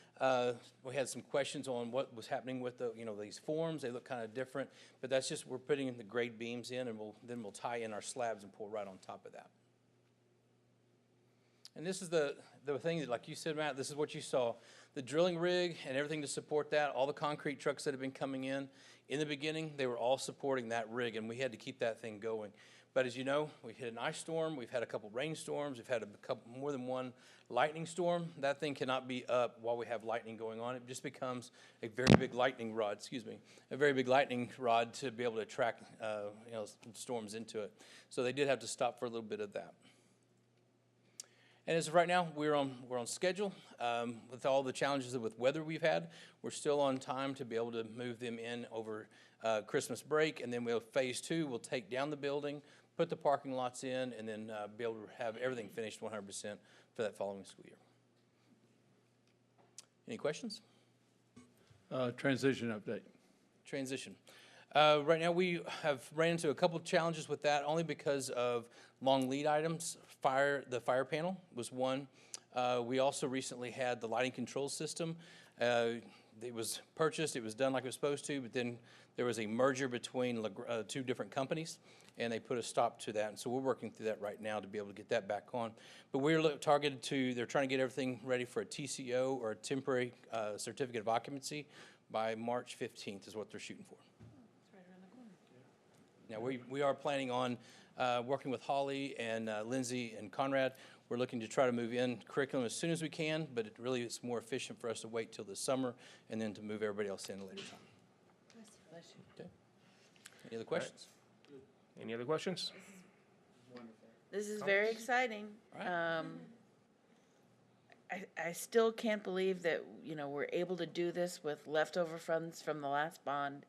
We had some questions on what was happening with these forms. They look kind of different, but that's just we're putting the grade beams in, and then we'll tie in our slabs and pour right on top of that. And this is the thing that, like you said, Matt, this is what you saw. The drilling rig and everything to support that, all the concrete trucks that have been coming in the beginning, they were all supporting that rig, and we had to keep that thing going. But as you know, we hit an ice storm, we've had a couple rainstorms, we've had more than one lightning storm. That thing cannot be up while we have lightning going on. It just becomes a very big lightning rod, a very big lightning rod to be able to track storms into it. So they did have to stop for a little bit of that. And as of right now, we're on schedule. With all the challenges with weather we've had, we're still on time to be able to move them in over Christmas break, and then phase 2, we'll take down the building, put the parking lots in, and then be able to have everything finished 100% for that following school year. Any questions? Transition update. Transition. Right now, we have ran into a couple of challenges with that, only because of long lead items. The fire panel was one. We also recently had the lighting control system. It was purchased, it was done like it was supposed to, but then there was a merger between 2 different companies, and they put a stop to that. And so we're working through that right now to be able to get that back on. But we're targeted they're trying to get everything ready for a TCO, or a temporary certificate of occupancy, by March 15th is what they're shooting for. Now, we are planning on working with Holly and Lindsay and Conrad. We're looking to try to move in curriculum as soon as we can, but it really is more efficient for us to wait till the summer and then to move everybody else in at a later time. Okay. Any other questions? Right. Any other questions? This is very exciting. Right. I still can't believe that we're able to do this with leftover funds from the last bond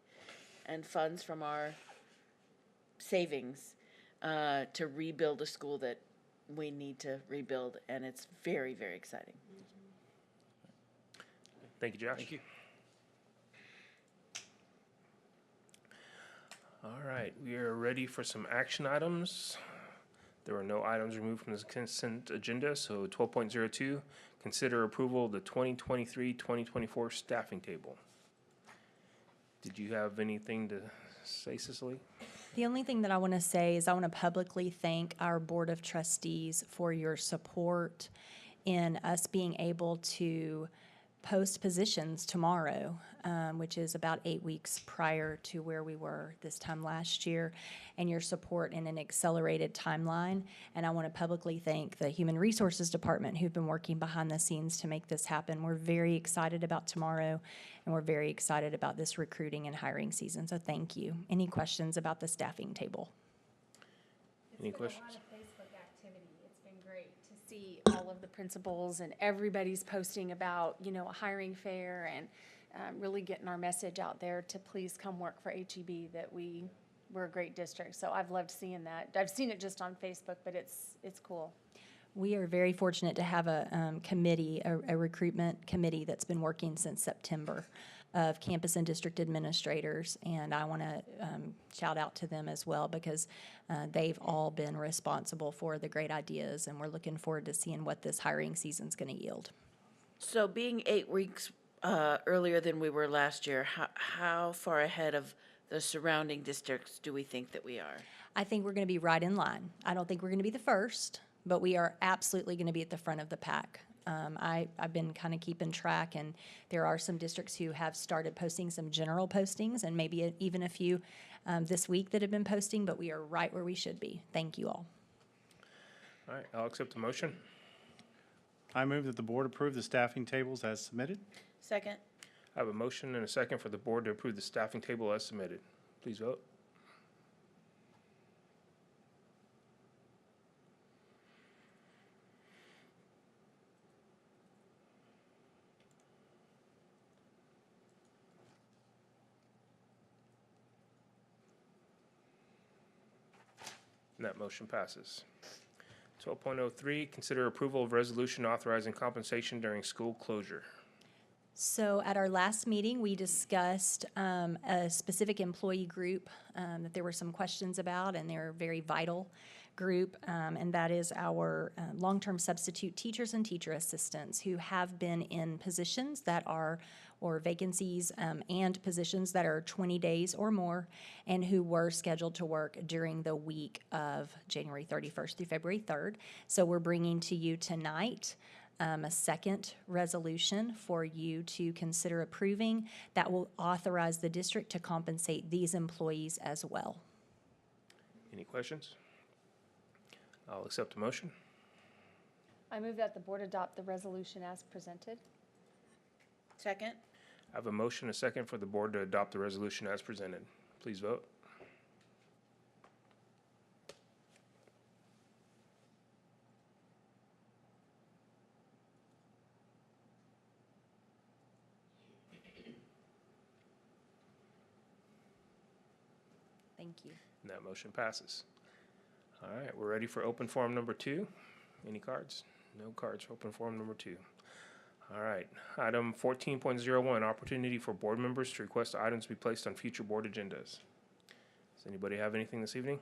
and funds from our savings to rebuild a school that we need to rebuild, and it's very, very exciting. Thank you, Josh. Thank you. All right, we are ready for some action items. There were no items removed from the consent agenda, so 12.02, consider approval of the 2023-2024 staffing table. Did you have anything to say, Cicely? The only thing that I want to say is I want to publicly thank our Board of Trustees for your support in us being able to post positions tomorrow, which is about 8 weeks prior to where we were this time last year, and your support in an accelerated timeline. And I want to publicly thank the Human Resources Department who've been working behind the scenes to make this happen. We're very excited about tomorrow, and we're very excited about this recruiting and hiring season, so thank you. Any questions about the staffing table? Any questions? It's been great to see all of the principals and everybody's posting about, you know, a hiring fair and really getting our message out there to please come work for HEB, that we're a great district. So I've loved seeing that. I've seen it just on Facebook, but it's cool. We are very fortunate to have a committee, a recruitment committee that's been working since September of campus and district administrators, and I want to shout out to them as well because they've all been responsible for the great ideas, and we're looking forward to seeing what this hiring season's going to yield. So being 8 weeks earlier than we were last year, how far ahead of the surrounding districts do we think that we are? I think we're going to be right in line. I don't think we're going to be the first, but we are absolutely going to be at the front of the pack. I've been kind of keeping track, and there are some districts who have started posting some general postings, and maybe even a few this week that have been posting, but we are right where we should be. Thank you all. All right, I'll accept the motion. I move that the board approve the staffing tables as submitted. Second. I have a motion and a second for the board to approve the staffing table as submitted. Please vote. And that motion passes. 12.03, consider approval of resolution authorizing compensation during school closure. So at our last meeting, we discussed a specific employee group that there were some questions about, and they're a very vital group, and that is our long-term substitute teachers and teacher assistants who have been in positions that are, or vacancies and positions that are 20 days or more, and who were scheduled to work during the week of January 31st through February 3rd. So we're bringing to you tonight a second resolution for you to consider approving that will authorize the district to compensate these employees as well. Any questions? I'll accept a motion. I move that the board adopt the resolution as presented. Second. I have a motion, a second for the board to adopt the resolution as presented. Please vote. Thank you. And that motion passes. All right, we're ready for open forum number 2. Any cards? No cards for open forum number 2. All right, item 14.01, opportunity for board members to request items be placed on future board agendas. Does anybody have anything this evening?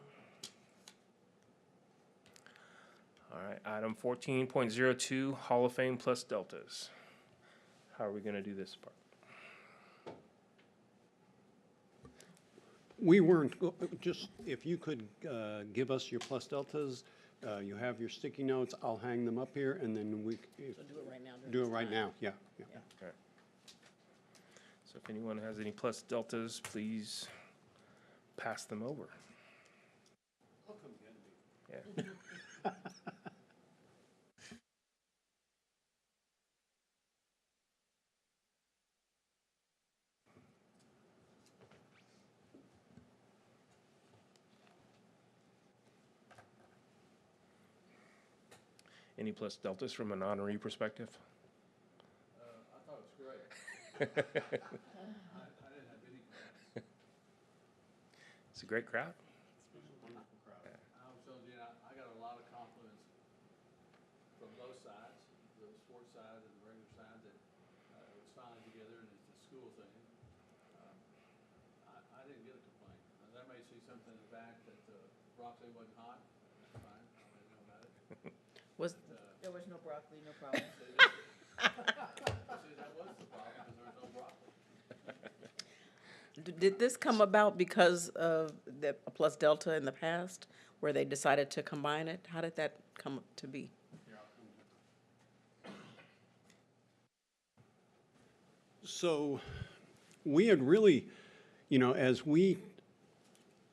All right, item 14.02, Hall of Fame plus deltas. How are we going to do this part? We weren't, just, if you could give us your plus deltas, you have your sticky notes, I'll hang them up here, and then we. So do it right now. Do it right now, yeah. All right. So if anyone has any plus deltas, please pass them over. I'll come get me. Yeah. Any plus deltas from an honoree perspective? I thought it was great. I didn't have any. It's a great crowd. It was a wonderful crowd. I was telling you, I got a lot of compliments from both sides, the sports side and the regular side, that it was finally together and it's the school thing. I didn't get a complaint. They may see something in the back that the broccoli wasn't hot. That's fine. I mean, Was, there was no broccoli, no problem. Did this come about because of the Plus Delta in the past, where they decided to combine it? How did that come to be? So we had really, as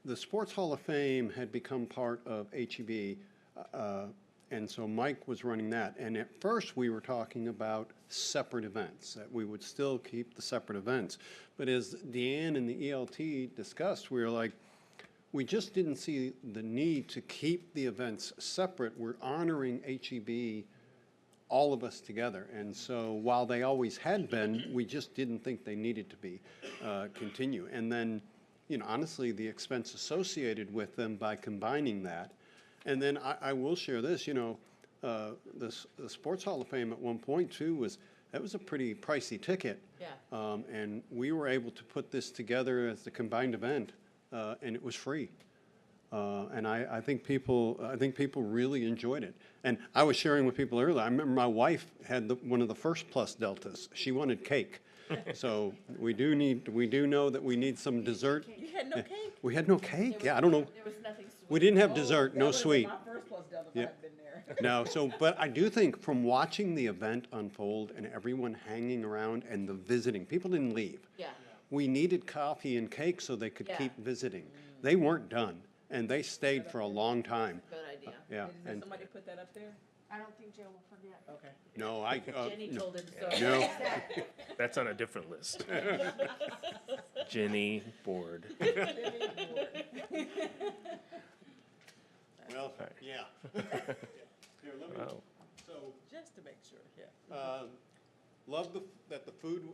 the Sports Hall of Fame had become part of HEB, and so Mike was running that. And at first, we were talking about separate events, that we would still keep the separate events. But as Deanne and the ELT discussed, we were like, we just didn't see the need to keep the events separate. We're honoring HEB, all of us together. And so while they always had been, we just didn't think they needed to be continue. And then, honestly, the expense associated with them by combining that. And then I will share this, the Sports Hall of Fame at one point too that was a pretty pricey ticket. Yeah. And we were able to put this together as the combined event, and it was free. And I think people really enjoyed it. And I was sharing with people earlier. I remember my wife had one of the first Plus Deltas. She wanted cake, so we do know that we need some dessert. You had no cake? We had no cake. Yeah, I don't know. There was nothing sweet. We didn't have dessert, no sweet. My first Plus Delta, if I Yeah. had been there. No, but I do think from watching the event unfold and everyone hanging around and the visiting, people didn't leave. Yeah. We needed coffee and cake so they could Yeah. keep visiting. They weren't done, and they stayed for a long time. Good idea. Yeah, Did and somebody put that up there? I don't think Joe will forget. Okay. no, I Jenny no. told him so. No. That's on a different list. Jenny Board. Well, yeah. Here, let me. Wow. So, just to make sure, yeah. Love that the food.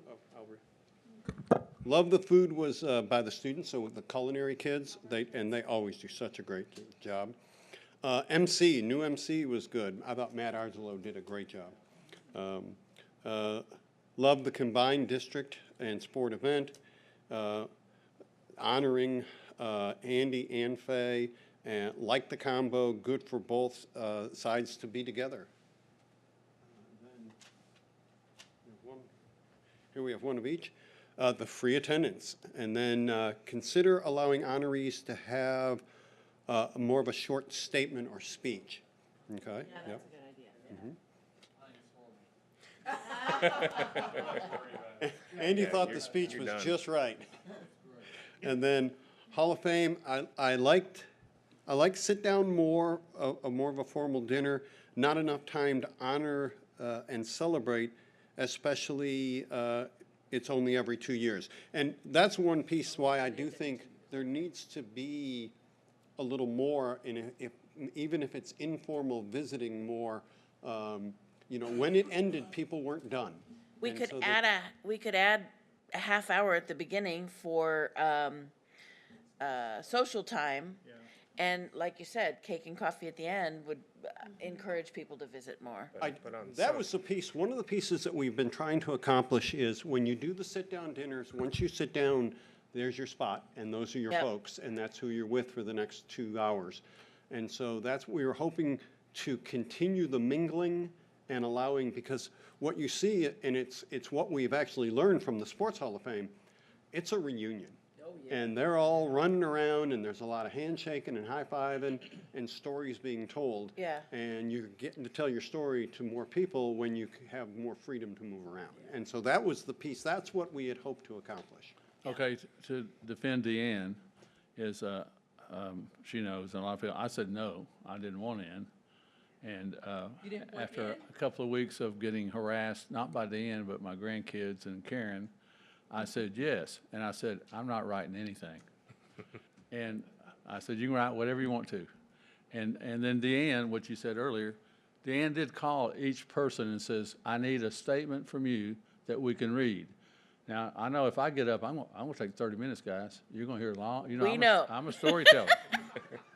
Love the food was by the students, so the culinary kids, they always do such a great job. New MC was good. I thought Matt Arzolo did a great job. Love the combined district and sport event, honoring Andy and Faye, and like the combo, good for both sides to be together. Here we have one of each. The free attendance, and then consider allowing honorees to have more of a short statement or speech. Okay? Yeah, Yep. that's a good idea. Andy thought the speech was just right. And then Hall of Fame, I liked sit down more of a formal dinner, not enough time to honor and celebrate, especially it's only every 2 years. And that's one piece why I do think there needs to be a little more, even if it's informal visiting more. When it ended, people weren't done. We could add a half hour at the beginning for social time. Yeah. And like you said, cake and coffee at the end would encourage people to visit more. That was the piece, one of the pieces that we've been trying to accomplish is when you do the sit-down dinners, once you sit down, there's your spot, and those are your Yep. folks, and that's who you're with for the next 2 hours. And so that's, we were hoping to continue the mingling and allowing, because what you see, and it's what we've actually learned from the Sports Hall of Fame, it's a reunion. And they're all running around, and there's a lot of handshaking and high-fiving and stories being told. Yeah. And you're getting to tell your story to more people when you have more freedom to move around. And so that was the piece, that's what we had hoped to accomplish. Okay, to defend Deanne, is, she knows, and a lot of people, I said no, I didn't want in. And You didn't want after in? a couple of weeks of getting harassed, not by Deanne, but my grandkids and Karen, I said yes. And I said, I'm not writing anything. And I said, you can write whatever you want to. And then Deanne, what you said earlier, Deanne did call each person and says, I need a statement from you that we can read. Now, I know if I get up, I'm gonna take 30 minutes, guys. You're gonna hear long, I'm a storyteller.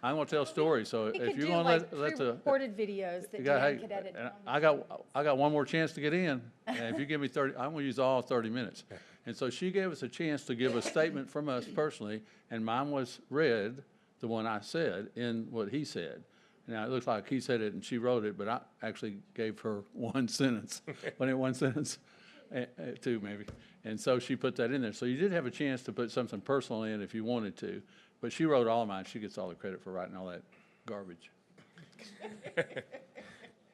I'm gonna tell stories, so He if could you're do gonna like let the. pre-recorded videos that You got- Dan hey, could edit. and I got one more chance to get in, and if you give me 30, I'm gonna use all 30 minutes. And so she gave us a chance to give a statement from us personally, and mine was read, the one I said, in what he said. Now, it looks like he said it and she wrote it, but I actually gave her one sentence, one sentence, two maybe. And so she put that in there. So you did have a chance to put something personal in if you wanted to, but she wrote all of mine. She gets all the credit for writing all that garbage.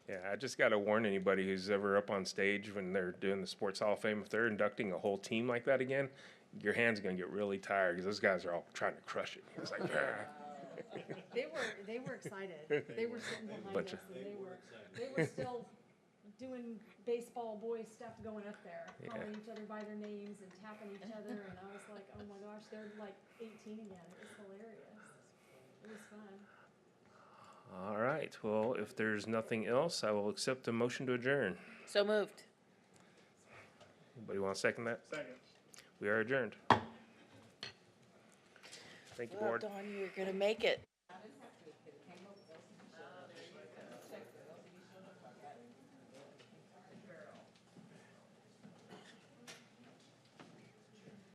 Yeah, I just got to warn anybody who's ever up on stage when they're doing the Sports Hall of Fame, if they're inducting a whole team like that again, your hand's going to get really tired because those guys are all trying to crush it. It's like, They were excited. They were sitting behind Bunch us, of- and they were still doing baseball boy stuff going up there, calling each other by their names and tapping each other, and I was like, oh my gosh, they're like 18 again. It was hilarious. It was fun. All right. Well, if there's nothing else, I will accept a motion to adjourn. So moved. Anybody want to second that? Second. We are adjourned. Thank you, Well, board. Dawn, you're going to make it.